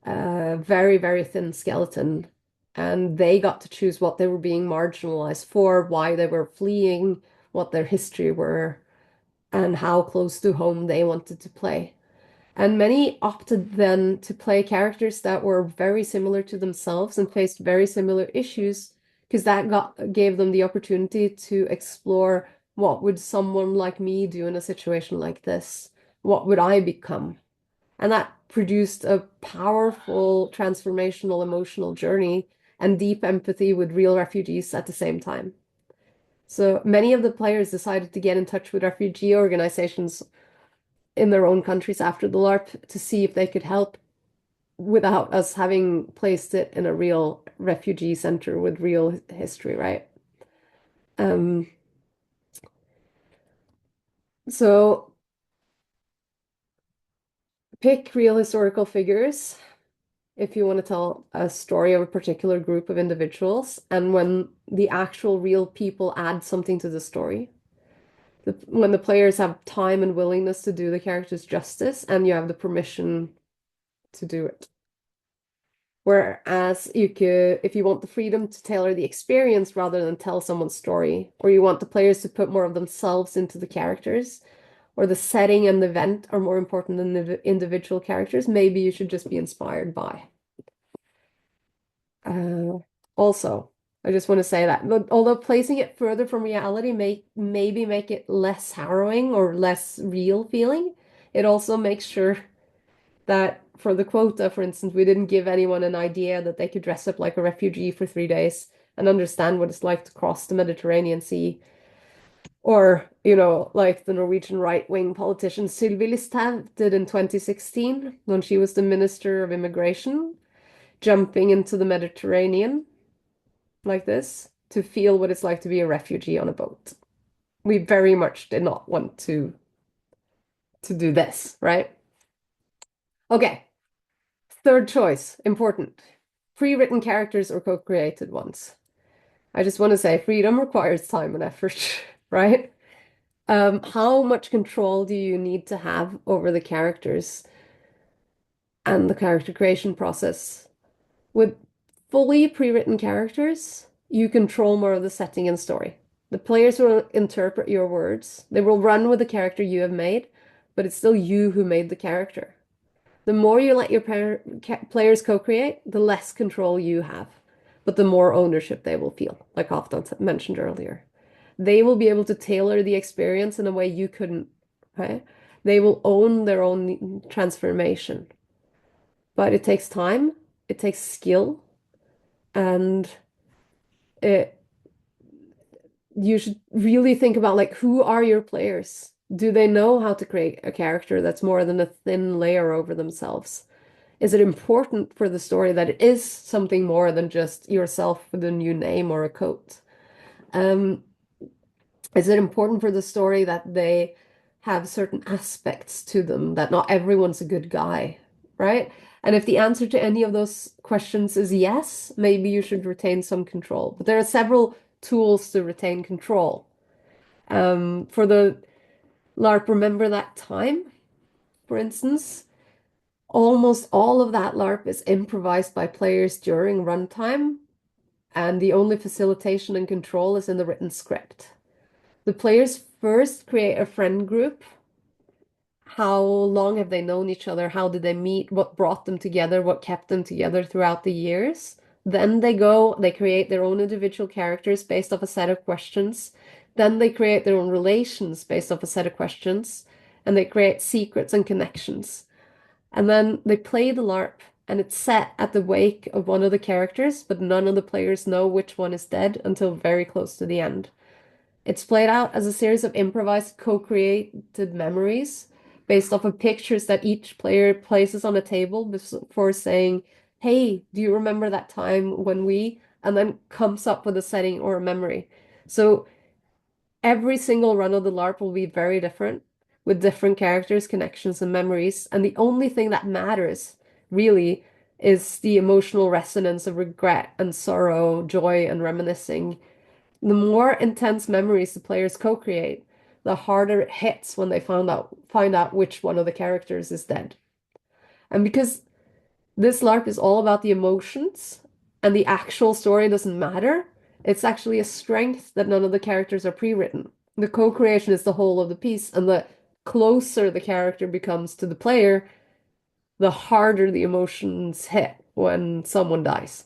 a very, very thin skeleton, and they got to choose what they were being marginalized for, why they were fleeing, what their history were, and how close to home they wanted to play. And many opted then to play characters that were very similar to themselves and faced very similar issues, because that gave them the opportunity to explore, what would someone like me do in a situation like this? What would I become? And that produced a powerful transformational emotional journey and deep empathy with real refugees at the same time. So many of the players decided to get in touch with refugee organizations in their own countries after the LARP to see if they could help without us having placed it in a real refugee center with real history, right? So pick real historical figures if you want to tell a story of a particular group of individuals, and when the actual real people add something to the story. When the players have time and willingness to do the characters justice, and you have the permission to do it. Whereas if you want the freedom to tailor the experience rather than tell someone's story, or you want the players to put more of themselves into the characters, or the setting and the event are more important than the individual characters, maybe you should just be inspired by. Also, I just want to say that, although placing it further from reality may maybe make it less harrowing or less real feeling, it also makes sure that for the quota, for instance, we didn't give anyone an idea that they could dress up like a refugee for 3 days and understand what it's like to cross the Mediterranean Sea. Or, like the Norwegian right-wing politician Sylvi Listhaug did in 2016 when she was the Minister of Immigration, jumping into the Mediterranean like this to feel what it's like to be a refugee on a boat. We very much did not want to do this, right? Okay. Third choice, important. Pre-written characters or co-created ones. I just want to say freedom requires time and effort, right? How much control do you need to have over the characters and the character creation process? With fully pre-written characters, you control more of the setting and story. The players will interpret your words. They will run with the character you have made, but it's still you who made the character. The more you let your players co-create, the less control you have, but the more ownership they will feel, like Halfdan mentioned earlier. They will be able to tailor the experience in a way you couldn't, right? They will own their own transformation. But it takes time, it takes skill, and you should really think about, like, who are your players? Do they know how to create a character that's more than a thin layer over themselves? Is it important for the story that it is something more than just yourself with a new name or a coat? Is it important for the story that they have certain aspects to them, that not everyone's a good guy, right? And if the answer to any of those questions is yes, maybe you should retain some control. But there are several tools to retain control. For the LARP Remember That Time, for instance, almost all of that LARP is improvised by players during runtime, and the only facilitation and control is in the written script. The players first create a friend group. How long have they known each other? How did they meet? What brought them together? What kept them together throughout the years? Then they create their own individual characters based off a set of questions. Then they create their own relations based off a set of questions. And they create secrets and connections. And then they play the LARP, and it's set at the wake of one of the characters, but none of the players know which one is dead until very close to the end. It's played out as a series of improvised, co-created memories based off of pictures that each player places on a table before saying, "Hey, do you remember that time when we," and then comes up with a setting or a memory. So every single run of the LARP will be very different, with different characters, connections, and memories. And the only thing that matters, really, is the emotional resonance of regret and sorrow, joy and reminiscing. The more intense memories the players co-create, the harder it hits when they find out which one of the characters is dead. And because this LARP is all about the emotions and the actual story doesn't matter, it's actually a strength that none of the characters are pre-written. The co-creation is the whole of the piece, and the closer the character becomes to the player, the harder the emotions hit when someone dies.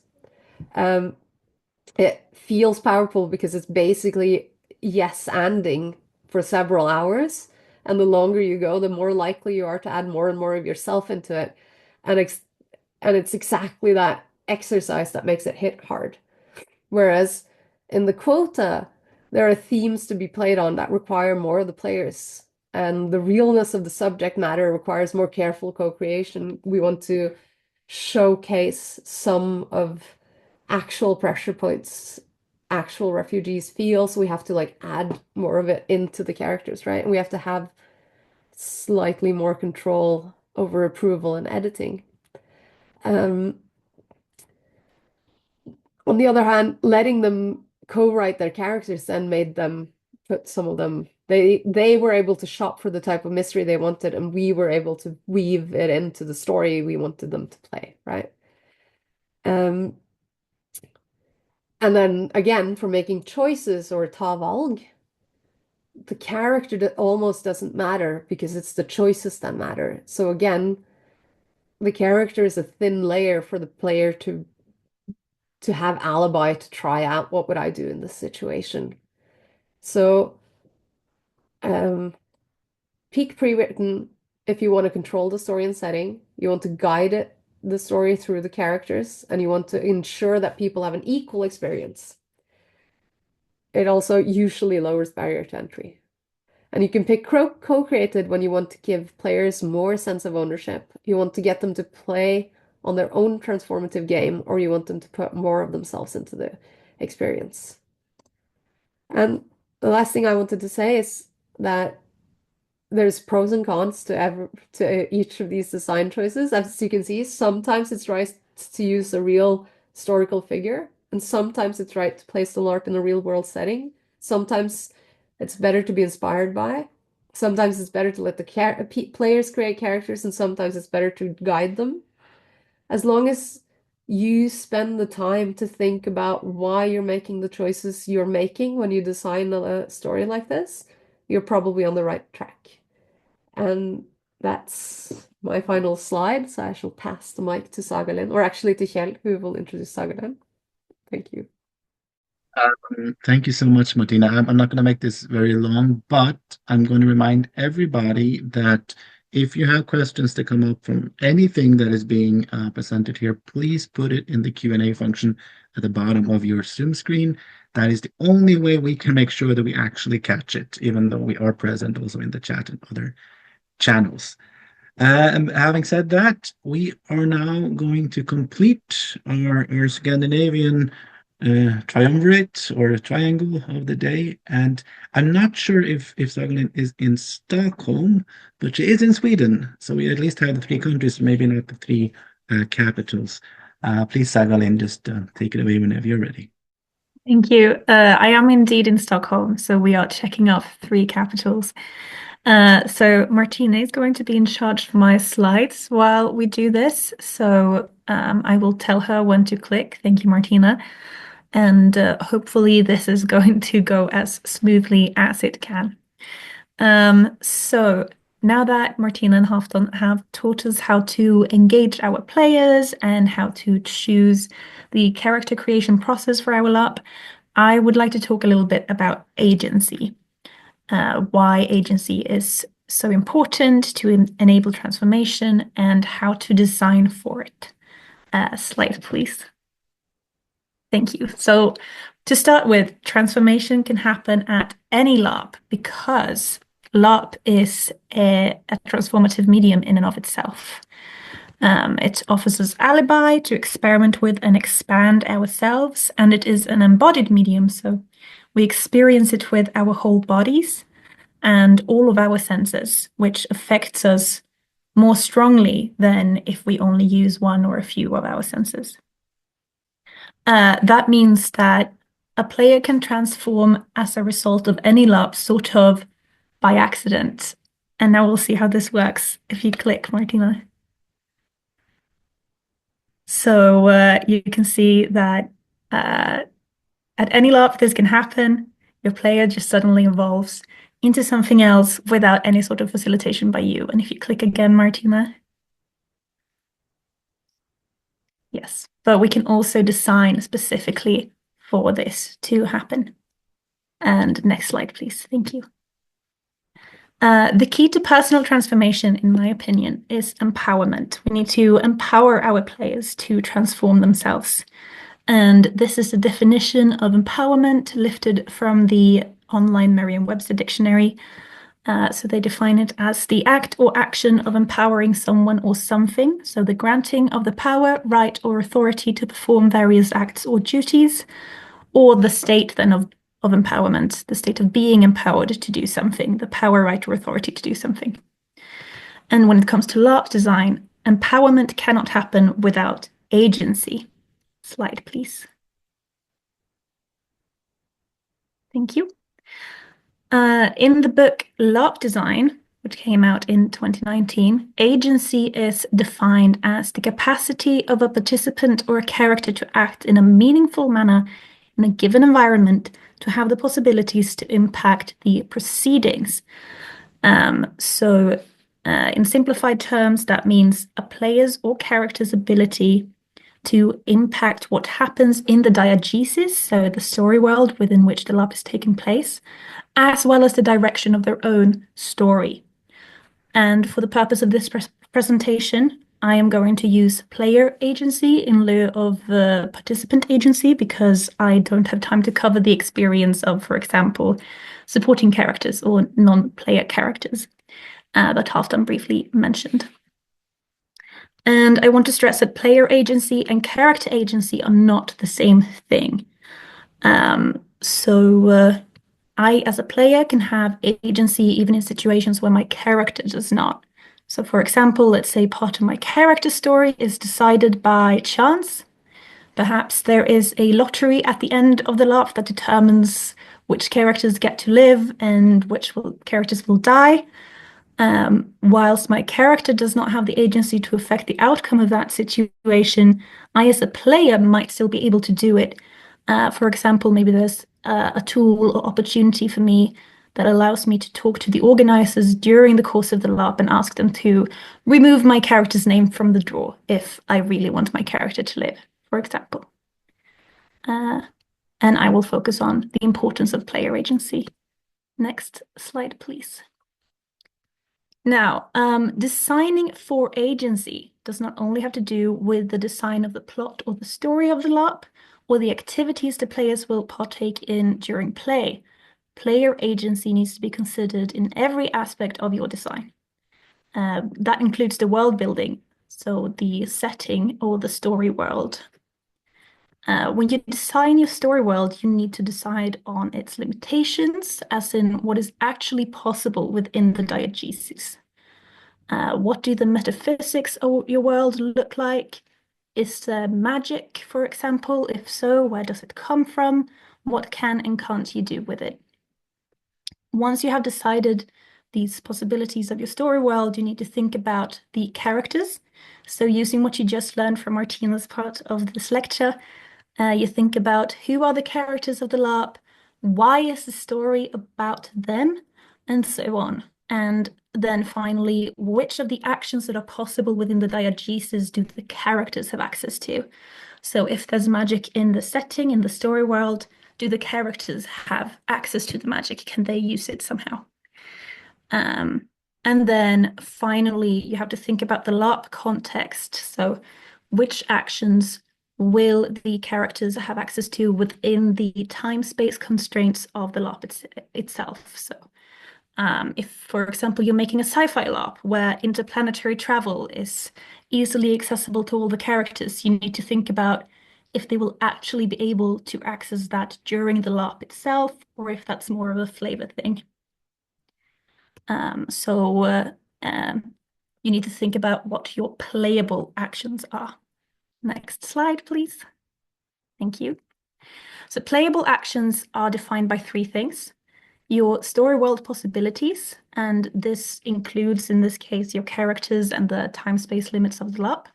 It feels powerful because it's basically yes-anding for several hours. And the longer you go, the more likely you are to add more and more of yourself into it. And it's exactly that exercise that makes it hit hard. Whereas in the quota, there are themes to be played on that require more of the players. And the realness of the subject matter requires more careful co-creation. We want to showcase some of actual pressure points actual refugees feel, so we have to like add more of it into the characters, right? And we have to have slightly more control over approval and editing. On the other hand, letting them co-write their characters then made them put some of them, they were able to shop for the type of mystery they wanted, and we were able to weave it into the story we wanted them to play, right? And then again, for making choices or ta valg, the character that almost doesn't matter because it's the choices that matter. So again, the character is a thin layer for the player to have alibi to try out what would I do in this situation. So peak pre-written if you want to control the story and setting, you want to guide it, the story through the characters, and you want to ensure that people have an equal experience. It also usually lowers barrier to entry. And you can pick co-created when you want to give players more sense of ownership. You want to get them to play on their own transformative game, or you want them to put more of themselves into the experience. And the last thing I wanted to say is that there's pros and cons to each of these design choices. As you can see, sometimes it's right to use a real historical figure, and sometimes it's right to place the LARP in a real world setting. Sometimes it's better to be inspired by. Sometimes it's better to let the players create characters, and sometimes it's better to guide them. As long as you spend the time to think about why you're making the choices you're making when you design a story like this, you're probably on the right track. And that's my final slide, so I shall pass the mic to Sagalinn, or actually to Kjell, who will introduce Sagalinn. Thank you. Thank you so much, Martina. I'm not going to make this very long, but I'm going to remind everybody that if you have questions that come up from anything that is being presented here, please put it in the Q&A function at the bottom of your Zoom screen. That is the only way we can make sure that we actually catch it, even though we are present also in the chat and other channels. Having said that, we are now going to complete our Scandinavian triumvirate or triangle of the day. And I'm not sure if Sagalinn is in Stockholm, but she is in Sweden. So we at least have the three countries, maybe not the three capitals. Please, Sagalinn, just take it away whenever you're ready. Thank you. I am indeed in Stockholm, so we are checking off three capitals. So Martine is going to be in charge of my slides while we do this. So I will tell her when to click. Thank you, Martina. And hopefully this is going to go as smoothly as it can. So now that Martina and Halfdan have taught us how to engage our players and how to choose the character creation process for our LARP, I would like to talk a little bit about agency. Why agency is so important to enable transformation and how to design for it. Slide, please. Thank you. So to start with, transformation can happen at any LARP because LARP is a transformative medium in and of itself. It offers us alibi to experiment with and expand ourselves, and it is an embodied medium, so we experience it with our whole bodies and all of our senses, which affects us more strongly than if we only use one or a few of our senses. That means that a player can transform as a result of any LARP sort of by accident. And now we'll see how this works if you click, Martina. So you can see that at any LARP this can happen. Your player just suddenly evolves into something else without any sort of facilitation by you. And if you click again, Martina. Yes, but we can also design specifically for this to happen. And next slide, please. Thank you. The key to personal transformation, in my opinion, is empowerment. We need to empower our players to transform themselves. And this is the definition of empowerment lifted from the online Merriam-Webster dictionary. So they define it as the act or action of empowering someone or something. So the granting of the power, right, or authority to perform various acts or duties, or the state then of empowerment, the state of being empowered to do something, the power, right, or authority to do something. And when it comes to LARP design, empowerment cannot happen without agency. Slide, please. Thank you. In the book LARP Design, which came out in 2019, agency is defined as the capacity of a participant or a character to act in a meaningful manner in a given environment, to have the possibilities to impact the proceedings. So in simplified terms, that means a player's or character's ability to impact what happens in the diegesis, so the story world within which the LARP is taking place, as well as the direction of their own story. And for the purpose of this presentation, I am going to use player agency in lieu of participant agency because I don't have time to cover the experience of, for example, supporting characters or non-player characters that Halfdan briefly mentioned. And I want to stress that player agency and character agency are not the same thing. I, as a player, can have agency even in situations where my character does not. So, for example, let's say part of my character story is decided by chance. Perhaps there is a lottery at the end of the LARP that determines which characters get to live and which characters will die. Whilst my character does not have the agency to affect the outcome of that situation, I, as a player, might still be able to do it. For example, maybe there's a tool or opportunity for me that allows me to talk to the organizers during the course of the LARP and ask them to remove my character's name from the draw if I really want my character to live, for example. And I will focus on the importance of player agency. Next slide, please. Now, designing for agency does not only have to do with the design of the plot or the story of the LARP, or the activities the players will partake in during play. Player agency needs to be considered in every aspect of your design. That includes the world building, so the setting or the story world. When you design your story world, you need to decide on its limitations, as in what is actually possible within the diegesis. What do the metaphysics of your world look like? Is there magic, for example? If so, where does it come from? What can and can't you do with it? Once you have decided these possibilities of your story world, you need to think about the characters. So using what you just learned from Martina's part of this lecture, you think about who are the characters of the LARP, why is the story about them, and so on. And then finally, which of the actions that are possible within the diegesis do the characters have access to? So if there's magic in the setting, in the story world, do the characters have access to the magic? Can they use it somehow? And then finally, you have to think about the LARP context. So which actions will the characters have access to within the time-space constraints of the LARP itself? So if, for example, you're making a sci-fi LARP where interplanetary travel is easily accessible to all the characters, you need to think about if they will actually be able to access that during the LARP itself, or if that's more of a flavor thing. You need to think about what your playable actions are. Next slide, please. Thank you. So playable actions are defined by three things. your story world possibilities, and this includes, in this case, your characters and the time-space limits of the LARP.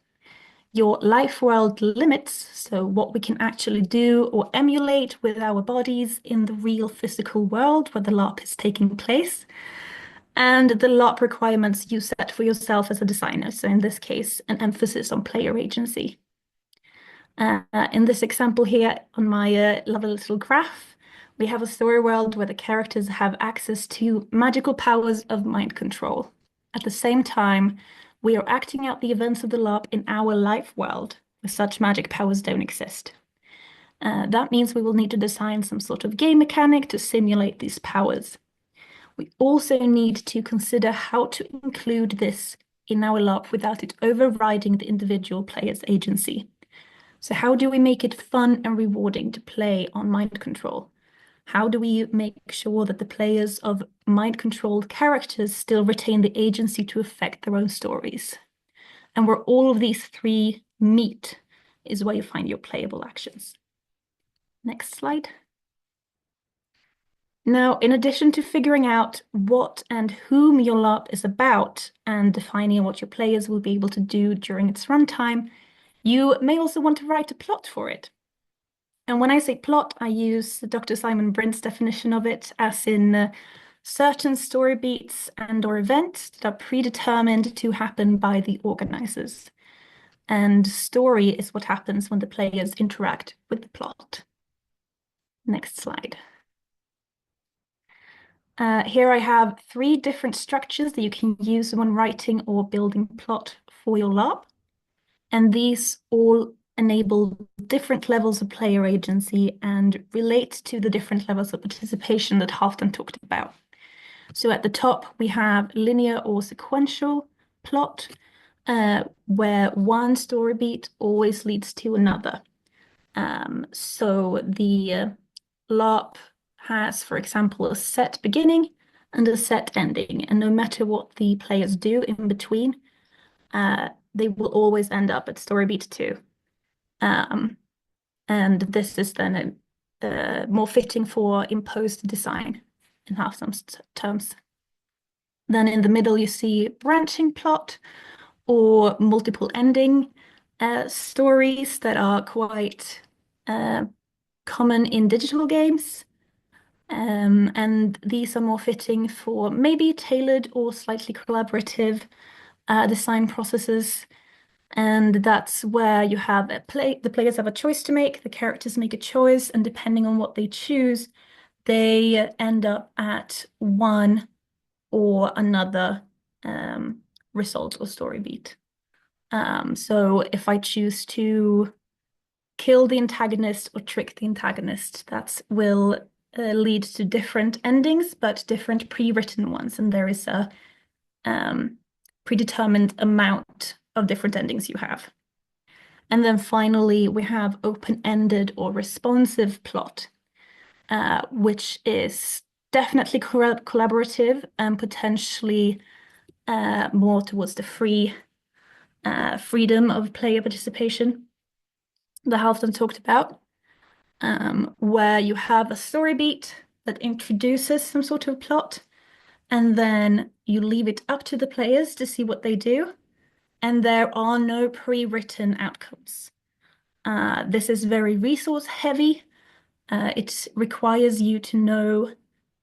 Your life world limits, so what we can actually do or emulate with our bodies in the real physical world where the LARP is taking place. And the LARP requirements you set for yourself as a designer. So in this case, an emphasis on player agency. In this example here on my lovely little graph, we have a story world where the characters have access to magical powers of mind control. At the same time, we are acting out the events of the LARP in our life world, where such magic powers don't exist. That means we will need to design some sort of game mechanic to simulate these powers. We also need to consider how to include this in our LARP without it overriding the individual player's agency. So how do we make it fun and rewarding to play on mind control? How do we make sure that the players of mind-controlled characters still retain the agency to affect their own stories? And where all of these three meet is where you find your playable actions. Next slide. Now, in addition to figuring out what and whom your LARP is about and defining what your players will be able to do during its runtime, you may also want to write a plot for it. And when I say plot, I use Dr. Simon Brindt's definition of it as in certain story beats and/or events that are predetermined to happen by the organizers. And story is what happens when the players interact with the plot. Next slide. Here I have 3 different structures that you can use when writing or building plot for your LARP. And these all enable different levels of player agency and relate to the different levels of participation that Halfdan talked about. So at the top, we have linear or sequential plot, where one story beat always leads to another. So the LARP has, for example, a set beginning and a set ending. And no matter what the players do in between, they will always end up at story beat 2. And this is then more fitting for imposed design in Halfdan's terms. Then in the middle, you see branching plot or multiple ending stories that are quite common in digital games. And these are more fitting for maybe tailored or slightly collaborative design processes. And that's where you have the players have a choice to make, the characters make a choice, and depending on what they choose, they end up at one or another result or story beat. So if I choose to kill the antagonist or trick the antagonist, that will lead to different endings, but different pre-written ones. And there is a predetermined amount of different endings you have. And then finally, we have open-ended or responsive plot, which is definitely collaborative and potentially more towards the freedom of player participation that Halfdan talked about, where you have a story beat that introduces some sort of plot, and then you leave it up to the players to see what they do. And there are no pre-written outcomes. This is very resource heavy. It requires you to know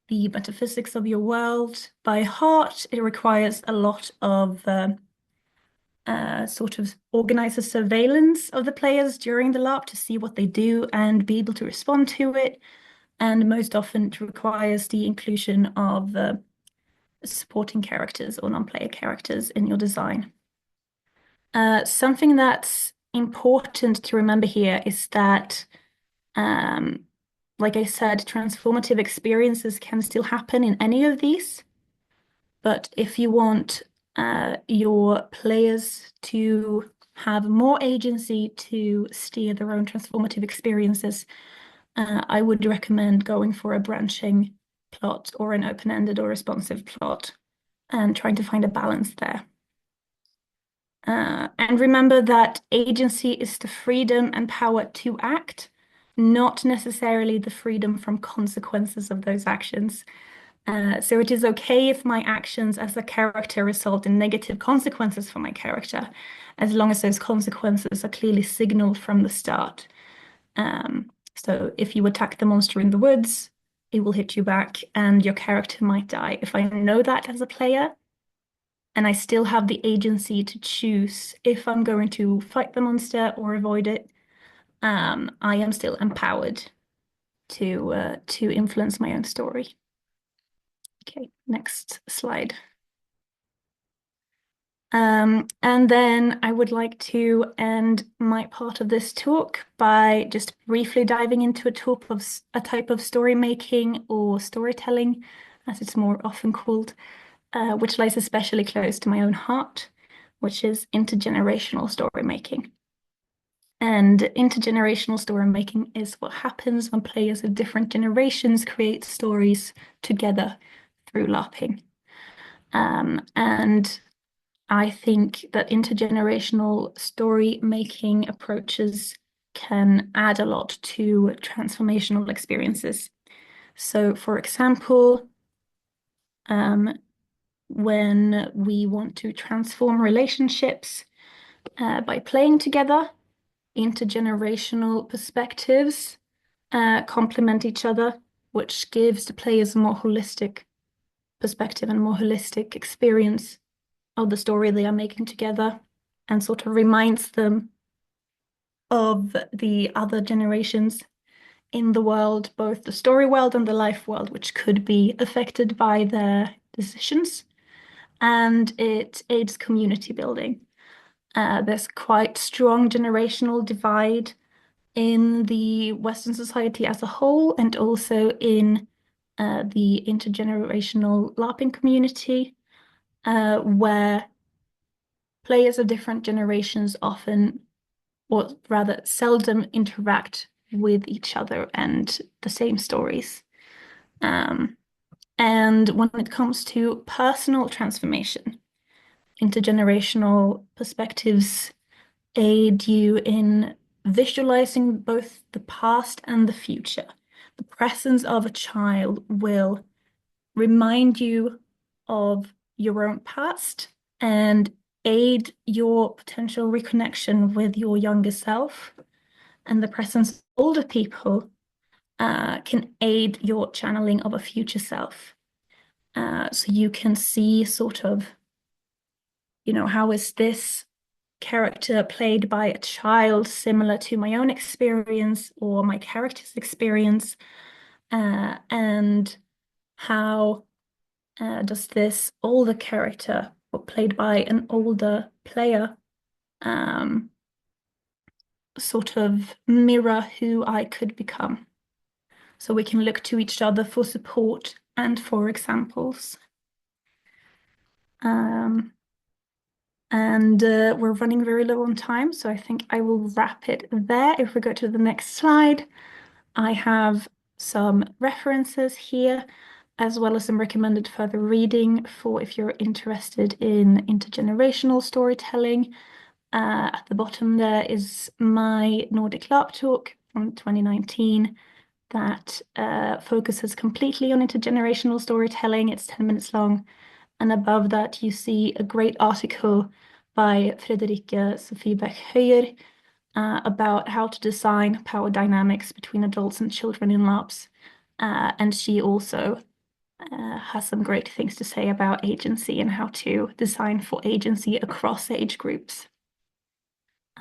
the metaphysics of your world by heart. It requires a lot of sort of organizer surveillance of the players during the LARP to see what they do and be able to respond to it. And most often it requires the inclusion of supporting characters or non-player characters in your design. Something that's important to remember here is that, like I said, transformative experiences can still happen in any of these. But if you want your players to have more agency to steer their own transformative experiences, I would recommend going for a branching plot or an open-ended or responsive plot and trying to find a balance there. And remember that agency is the freedom and power to act, not necessarily the freedom from consequences of those actions. So it is okay if my actions as a character result in negative consequences for my character, as long as those consequences are clearly signaled from the start. So if you attack the monster in the woods, it will hit you back and your character might die. If I know that as a player, and I still have the agency to choose if I'm going to fight the monster or avoid it, I am still empowered to influence my own story. Okay, next slide. And then I would like to end my part of this talk by just briefly diving into a type of story making or storytelling, as it's more often called, which lies especially close to my own heart, which is intergenerational story making. And intergenerational story making is what happens when players of different generations create stories together through LARPing. And I think that intergenerational story making approaches can add a lot to transformational experiences. So, for example, when we want to transform relationships by playing together, intergenerational perspectives complement each other, which gives the players a more holistic perspective and more holistic experience of the story they are making together, and sort of reminds them of the other generations in the world, both the story world and the life world, which could be affected by their decisions. And it aids community building. There's quite strong generational divide in the Western society as a whole, and also in the intergenerational LARPing community, where players of different generations often, or rather seldom, interact with each other and the same stories. And when it comes to personal transformation, intergenerational perspectives aid you in visualizing both the past and the future. The presence of a child will remind you of your own past and aid your potential reconnection with your younger self. And the presence of older people can aid your channeling of a future self. So you can see sort of, how is this character played by a child similar to my own experience or my character's experience? And how does this older character, played by an older player, sort of mirror who I could become? So we can look to each other for support and for examples. And we're running very low on time, so I think I will wrap it there. If we go to the next slide, I have some references here, as well as some recommended further reading for if you're interested in intergenerational storytelling. At the bottom there is my Nordic LARP talk from 2019 that focuses completely on intergenerational storytelling. It's 10 minutes long. And above that, you see a great article by Frederikke Sofie Beck-Høyer about how to design power dynamics between adults and children in LARPs. And she also has some great things to say about agency and how to design for agency across age groups.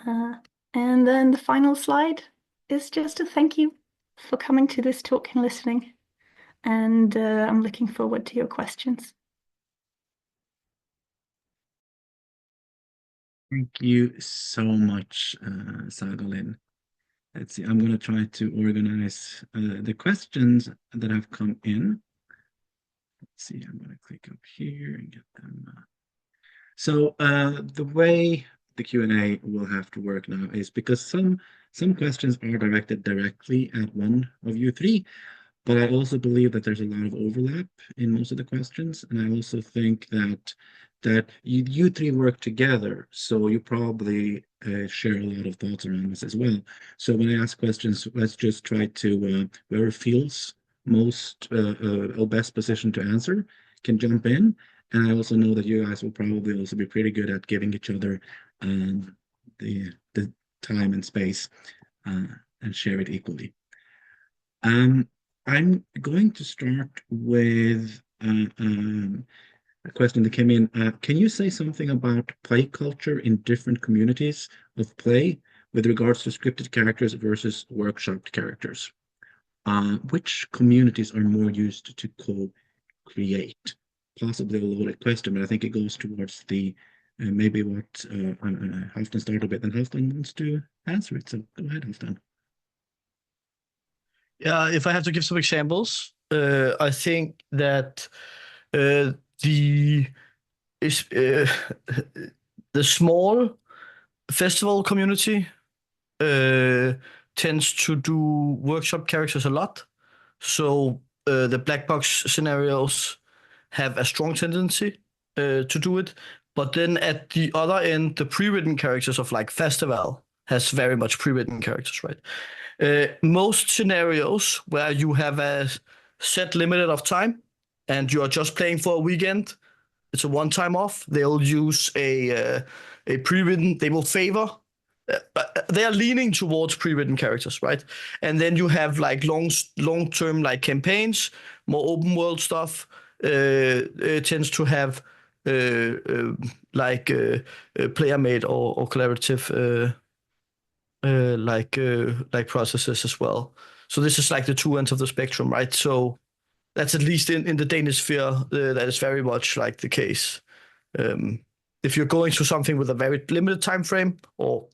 And then the final slide is just a thank you for coming to this talk and listening. And I'm looking forward to your questions. Thank you so much, Sagalinn. Let's see, I'm going to try to organize the questions that have come in. Let's see, I'm going to click up here and get them. So the way the Q&A will have to work now is because some questions are directed directly at one of you three, but I also believe that there's a lot of overlap in most of the questions, and I also think that you three work together, so you probably share a lot of thoughts around this as well. So when I ask questions, let's just try to whoever feels most or best positioned to answer can jump in. And I also know that you guys will probably also be pretty good at giving each other the time and space and share it equally. I'm going to start with a question that came in. Can you say something about play culture in different communities of play with regards to scripted characters versus workshopped characters? Which communities are more used to co-create? Possibly a loaded question, but I think it goes towards the maybe what Halfdan started with, and Halfdan wants to answer it. So go ahead, Halfdan. Yeah, if I have to give some examples, I think that the small festival community tends to do workshop characters a lot. So the black box scenarios have a strong tendency to do it. But then at the other end, the pre-written characters of like festival has very much pre-written characters, right? Most scenarios where you have a set limited of time and you are just playing for a weekend, it's a one-time off. They'll use a pre-written. They will favor. They are leaning towards pre-written characters, right? And then you have like long-term like campaigns, more open world stuff. It tends to have player made or collaborative like processes as well. So this is like the two ends of the spectrum, right? So that's at least in the Danish sphere that is very much like the case. If you're going to something with a very limited time frame or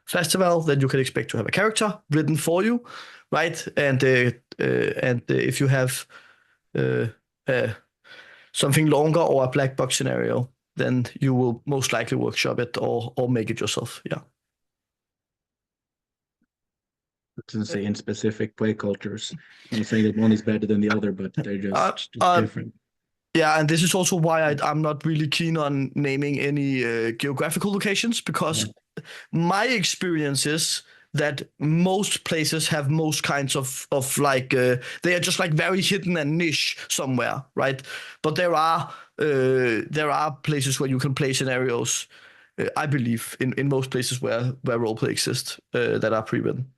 festival, then you can expect to have a character written for you, right? And if you have something longer or a black box scenario, then you will most likely workshop it or make it yourself. Yeah. To say in specific play cultures. I'm not saying that one is better than the other, but they're just different. Yeah, and this is also why I'm not really keen on naming any geographical locations, because my experience is that most places have most kinds of like they are just like very hidden and niche somewhere, right? But there are places where you can play scenarios. I believe in most places where roleplay exists that are pre-written.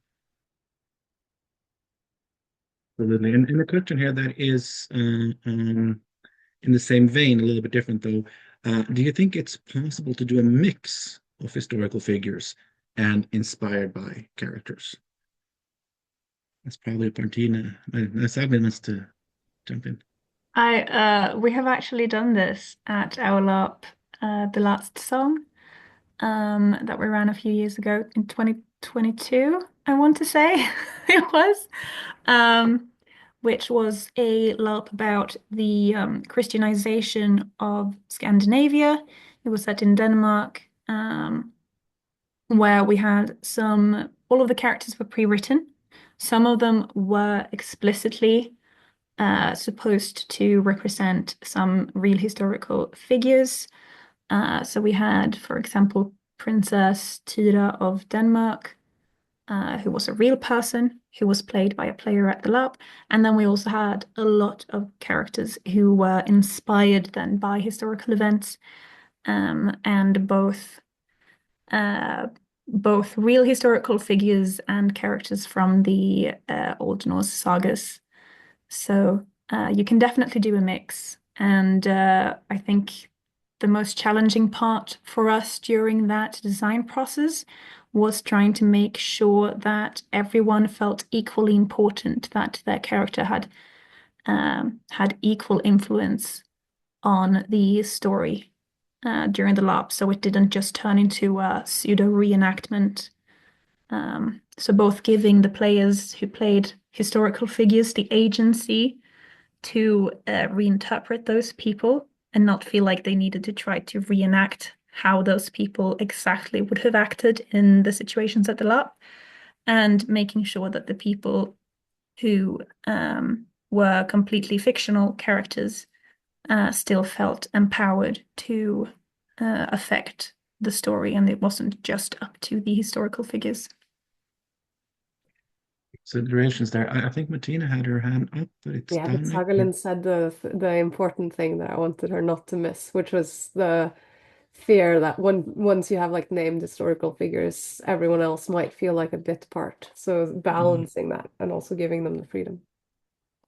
Absolutely. And the question here that is in the same vein, a little bit different though. Do you think it's possible to do a mix of historical figures and inspired by characters? That's probably Martina. Sagalinn wants to jump in. We have actually done this at our LARP, the last song, that we ran a few years ago in 2022, I want to say it was, which was a LARP about the Christianization of Scandinavia. It was set in Denmark, where we had all of the characters were pre-written. Some of them were explicitly supposed to represent some real historical figures. So we had, for example, Princess Tyra of Denmark, who was a real person who was played by a player at the LARP. And then we also had a lot of characters who were inspired then by historical events, and both real historical figures and characters from the Old Norse sagas. So you can definitely do a mix. And I think the most challenging part for us during that design process was trying to make sure that everyone felt equally important, that their character had equal influence on the story during the LARP, so it didn't just turn into a pseudo reenactment. So both giving the players who played historical figures the agency to reinterpret those people and not feel like they needed to try to reenact how those people exactly would have acted in the situations at the LARP, and making sure that the people who were completely fictional characters still felt empowered to affect the story, and it wasn't just up to the historical figures. So durations there. I think Martina had her hand up, but it's Yeah, but down now. Sagalinn said the important thing that I wanted her not to miss, which was the fear that once you have like named historical figures, everyone else might feel like a bit part. So balancing that and also giving them the freedom.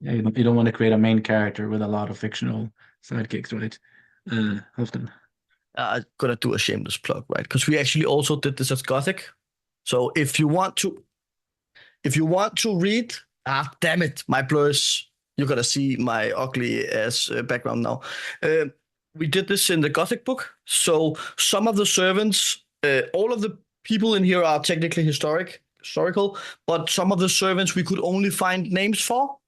Yeah, you don't want to create a main character with a lot of fictional sidekicks, right? Halfdan. I'm gonna do a shameless plug, right? Because we actually also did this as Gothic. So if you want to read, damn it, my blurs. You're gonna see my ugly ass background now. We did this in the Gothic book. So some of the servants, all of the people in here are technically historical, but some of the servants we could only find names for.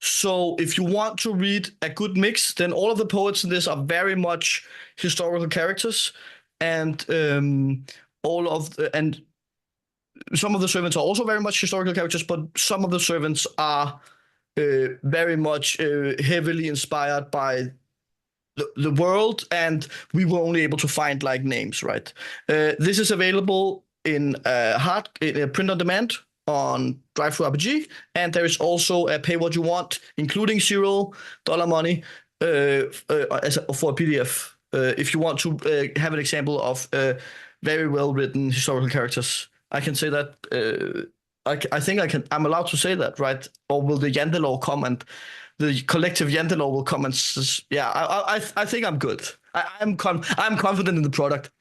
So if you want to read a good mix, then all of the poets in this are very much historical characters, and and some of the servants are also very much historical characters, but some of the servants are very much heavily inspired by the world, and we were only able to find like names, right? This is available in print on demand on Drive-Thru RPG, and there is also a pay what you want, including $0 money for a PDF. If you want to have an example of very well written historical characters, I can say that. I think I'm allowed to say that, right? Or will the Yandelov come and the collective Yandelov will come and yeah, I think I'm good. I'm confident in the product.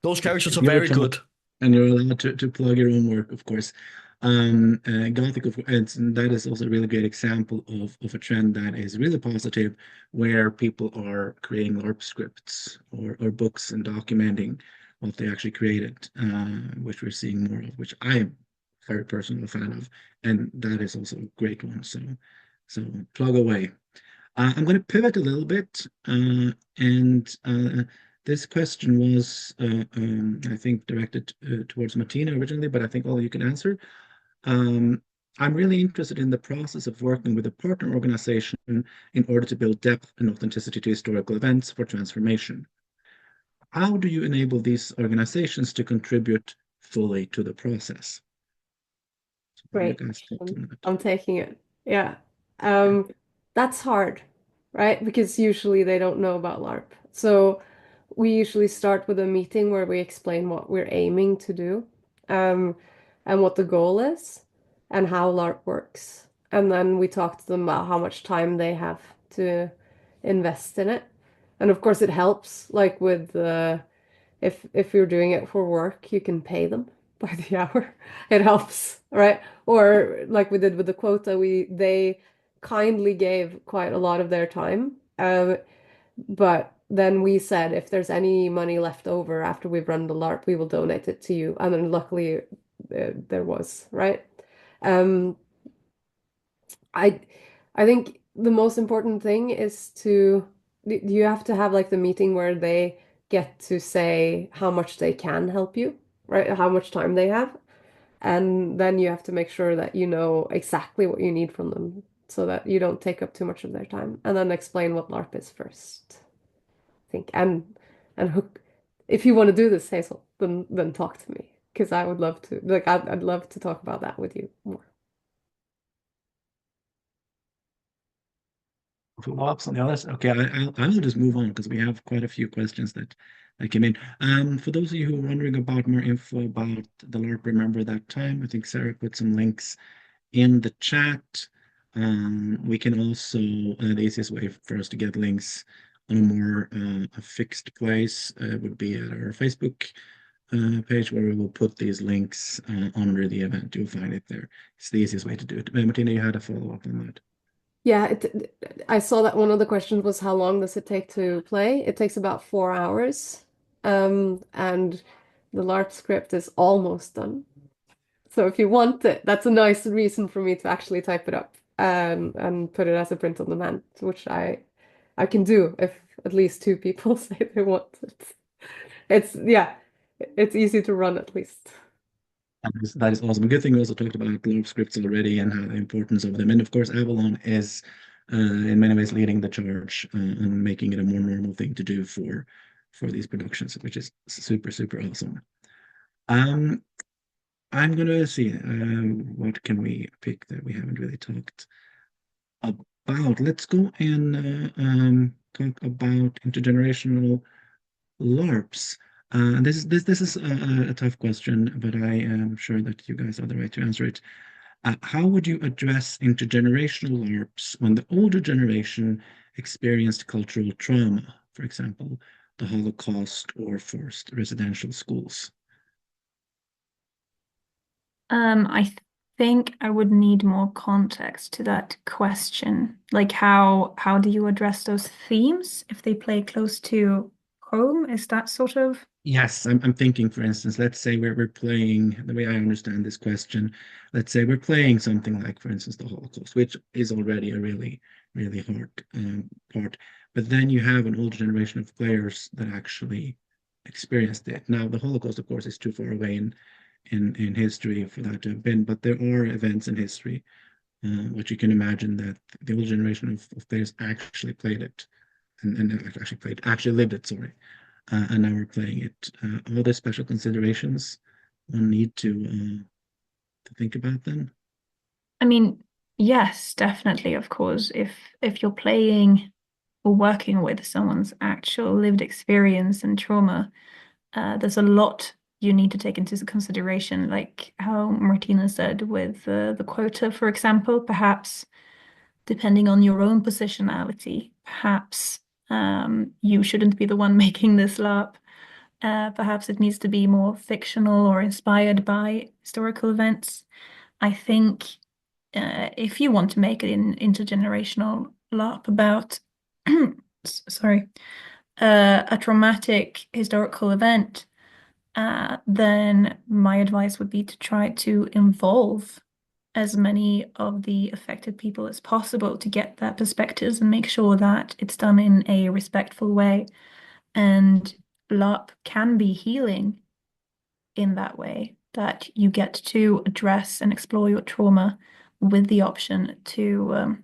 Those characters are very good. And you're allowed to plug your own work, of course. Gothic, and that is also a really great example of a trend that is really positive, where people are creating LARP scripts or books and documenting what they actually created, which we're seeing more of, which I am very personal fan of, and that is also a great one. So plug away. I'm going to pivot a little bit, and this question was, I think, directed towards Martina originally, but I think all you can answer. I'm really interested in the process of working with a partner organization in order to build depth and authenticity to historical events for transformation. How do you enable these organizations to contribute fully to the process? Great. I'm taking it. Yeah. That's hard, right? Because usually they don't know about LARP. So we usually start with a meeting where we explain what we're aiming to do, and what the goal is, and how LARP works. And then we talk to them about how much time they have to invest in it. And of course it helps, like with if you're doing it for work, you can pay them by the hour. It helps, right? Or like we did with the quota, they kindly gave quite a lot of their time. But then we said if there's any money left over after we've run the LARP, we will donate it to you. And then luckily there was, right? I I think the most important thing is you have to have like the meeting where they get to say how much they can help you, right? How much time they have. And then you have to make sure that you know exactly what you need from them so that you don't take up too much of their time. And then explain what LARP is first, I think. And hook, if you want to do this, Hazel, then talk to me. Because I would love to, like, I'd love to talk about that with you more. Follow-ups on the others? Okay, I'll just move on because we have quite a few questions that came in. For those of you who are wondering about more info about the LARP Remember That Time, I think Sarah put some links in the chat. We can also, the easiest way for us to get links on a more a fixed place would be at our Facebook page, where we will put these links under the event. You'll find it there. It's the easiest way to do it. Martina, you had a follow-up on that. Yeah, I saw that one of the questions was how long does it take to play? It takes about 4 hours. And the LARP script is almost done. So if you want it, that's a nice reason for me to actually type it up and put it as a print on demand, which I can do if at least 2 people say they want it. It's easy to run at least. That is awesome. A good thing we also talked about LARP scripts already and how the importance of them. And of course, Avalon is in many ways leading the charge and making it a more normal thing to do for these productions, which is super, super awesome. I'm gonna see what can we pick that we haven't really talked about. Let's go and talk about intergenerational LARPs. This is a tough question, but I am sure that you guys are the right to answer it. How would you address intergenerational LARPs when the older generation experienced cultural trauma, for example, the Holocaust or forced residential schools? I think I would need more context to that question. Like how do you address those themes if they play close to home? Is that sort of Yes, I'm thinking, for instance, let's say we're playing, the way I understand this question, let's say we're playing something like, for instance, the Holocaust, which is already a really, really hard part. But then you have an older generation of players that actually experienced it. Now, the Holocaust, of course, is too far away in history for that to have been, but there are events in history which you can imagine that the older generation of players actually played it and actually lived it, sorry. And now we're playing it. All the special considerations one need to think about them. I mean, yes, definitely, of course. If you're playing or working with someone's actual lived experience and trauma, there's a lot you need to take into consideration, like how Martina said with the quota, for example, perhaps depending on your own positionality, perhaps you shouldn't be the one making this LARP. Perhaps it needs to be more fictional or inspired by historical events. I think if you want to make it an intergenerational LARP about, sorry, a traumatic historical event, then my advice would be to try to involve as many of the affected people as possible to get their perspectives and make sure that it's done in a respectful way. And LARP can be healing in that way, that you get to address and explore your trauma with the option to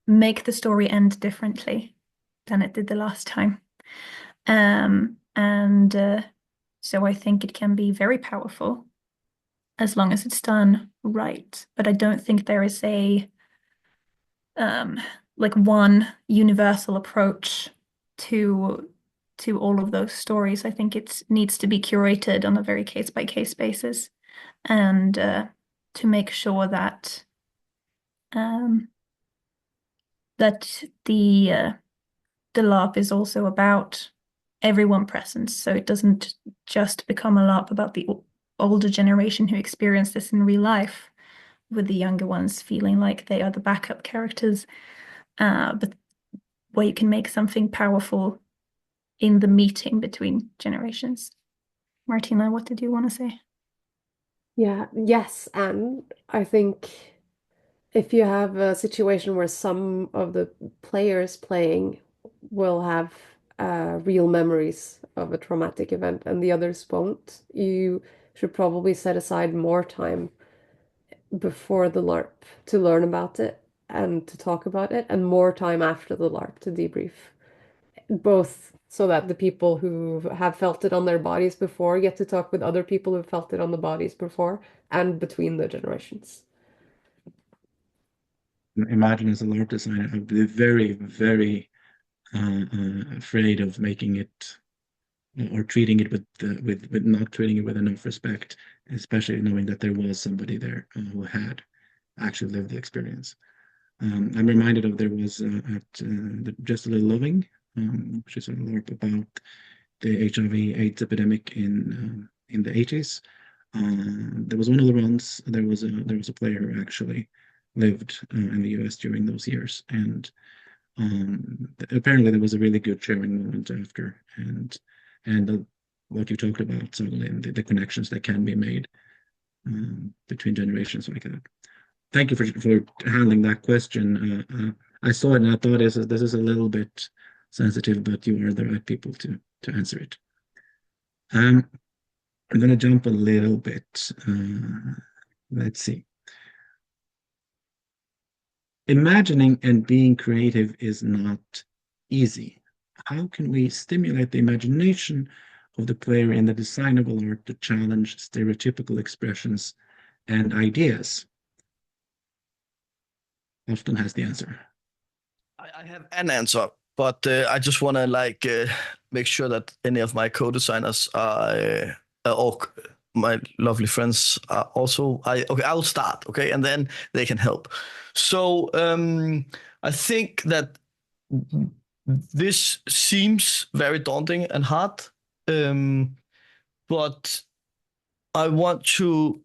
make the story end differently than it did the last time. And so I think it can be very powerful as long as it's done right. But I don't think there is a like one universal approach to all of those stories. I think it needs to be curated on a very case by case basis, and to make sure that that the LARP is also about everyone present, so it doesn't just become a LARP about the older generation who experience this in real life, with the younger ones feeling like they are the backup characters, but where you can make something powerful in the meeting between generations. Martina, what did you want to say? Yeah, yes, and I think if you have a situation where some of the players playing will have real memories of a traumatic event and the others won't, you should probably set aside more time before the LARP to learn about it and to talk about it, and more time after the LARP to debrief. Both so that the people who have felt it on their bodies before get to talk with other people who felt it on the bodies before, and between the generations. Imagine as a LARP designer, I'd be very, very afraid of making it or treating it with not treating it with enough respect, especially knowing that there was somebody there who had actually lived the experience. I'm reminded of there was at Just a Little Loving, which is a LARP about the HIV/AIDS epidemic in the 80s. There was one of the runs. There was a player who actually lived in the US during those years, and apparently there was a really good sharing moment after, and what you talked about, Sagalinn, the connections that can be made between generations like that. Thank you for handling that question. I saw it and I thought this is a little bit sensitive, but you are the right people to answer it. I'm going to jump a little bit. Let's see. Imagining and being creative is not easy. How can we stimulate the imagination of the player in the design of art to challenge stereotypical expressions and ideas? Halfdan has the answer. I have an answer, but I just want to make sure that any of my co-designers are or my lovely friends are also. I'll start, okay, and then they can help. So I think that this seems very daunting and hard, but I want to.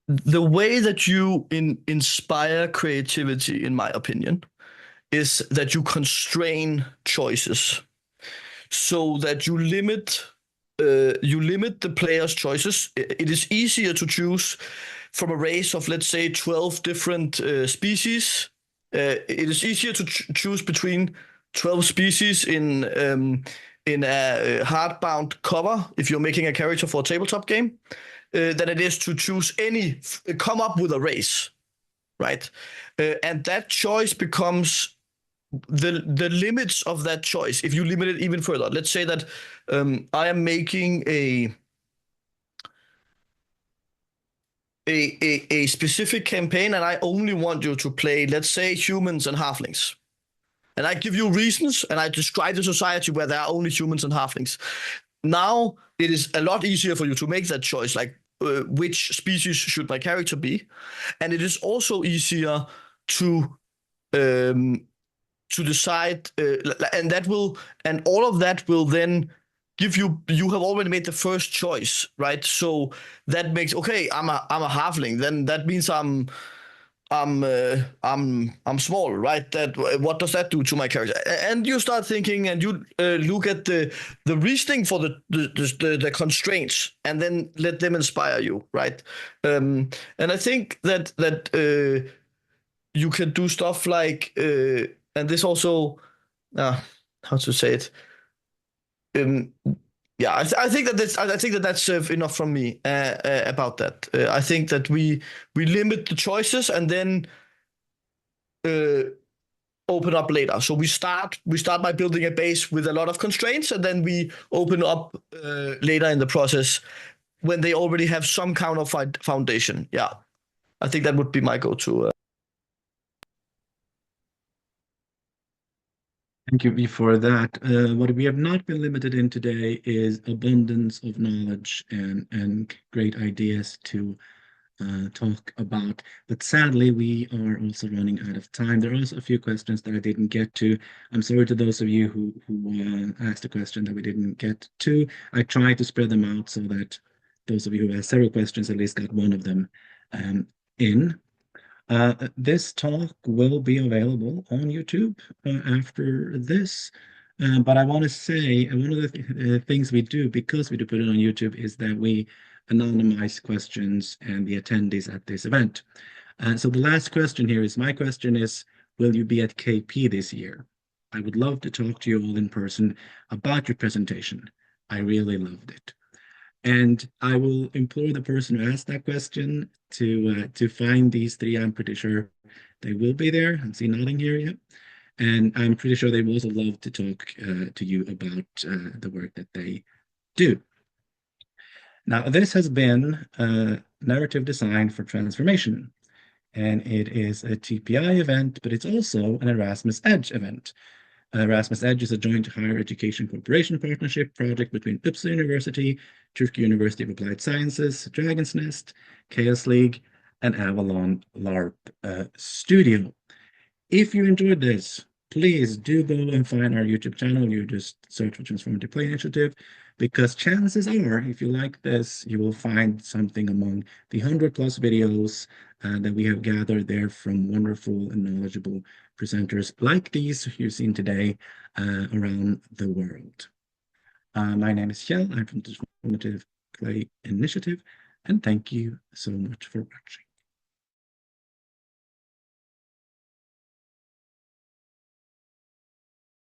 The way that you inspire creativity, in my opinion, is that you constrain choices, so that you limit the player's choices. It is easier to choose from a race of, let's say, 12 different species. It is easier to choose between 12 species in a hardbound cover if you're making a character for a tabletop game than it is to choose come up with a race, right? And that choice becomes the limits of that choice. If you limit it even further, let's say that I am making a specific campaign, and I only want you to play, let's say, humans and halflings. And I give you reasons, and I describe the society where there are only humans and halflings. Now it is a lot easier for you to make that choice, like which species should my character be, and it is also easier to decide, and all of that will then give you have already made the first choice, right? So that makes, okay, I'm a halfling, then that means I'm small, right? That what does that do to my character? And you start thinking, and you look at the reasoning for the constraints, and then let them inspire you, right? And I think that you can do stuff like, and this also, how to say it? Yeah, I think that that's enough from me about that. I think that we limit the choices and then open up later. So we start by building a base with a lot of constraints, and then we open up later in the process when they already have some kind of foundation. Yeah, I think that would be my go-to. Thank you for that. What we have not been limited in today is abundance of knowledge and great ideas to talk about. But sadly, we are also running out of time. There are also a few questions that I didn't get to. I'm sorry to those of you who asked a question that we didn't get to. I tried to spread them out so that those of you who asked several questions at least got one of them in. This talk will be available on YouTube after this. But I want to say one of the things we do, because we do put it on YouTube, is that we anonymize questions and the attendees at this event. So the last question here is, my question is, will you be at KP this year? I would love to talk to you all in person about your presentation. I really loved it. And I will implore the person who asked that question to find these three. I'm pretty sure they will be there. I see nodding here yet. And I'm pretty sure they will also love to talk to you about the work that they do. Now, this has been narrative design for transformation, and it is a TPI event, but it's also an Erasmus EDGE event. Erasmus EDGE is a joint higher education cooperation partnership project between Uppsala University, Turku University of Applied Sciences, Dragon's Nest, Chaos League, and Avalon Larp Studio. If you enjoyed this, please do go and find our YouTube channel. You just search for Transformative Play Initiative, because chances are, if you like this, you will find something among the 100+ videos that we have gathered there from wonderful and knowledgeable presenters like these you've seen today around the world. My name is Kjell. I'm from Transformative Play Initiative, and thank you so much for watching.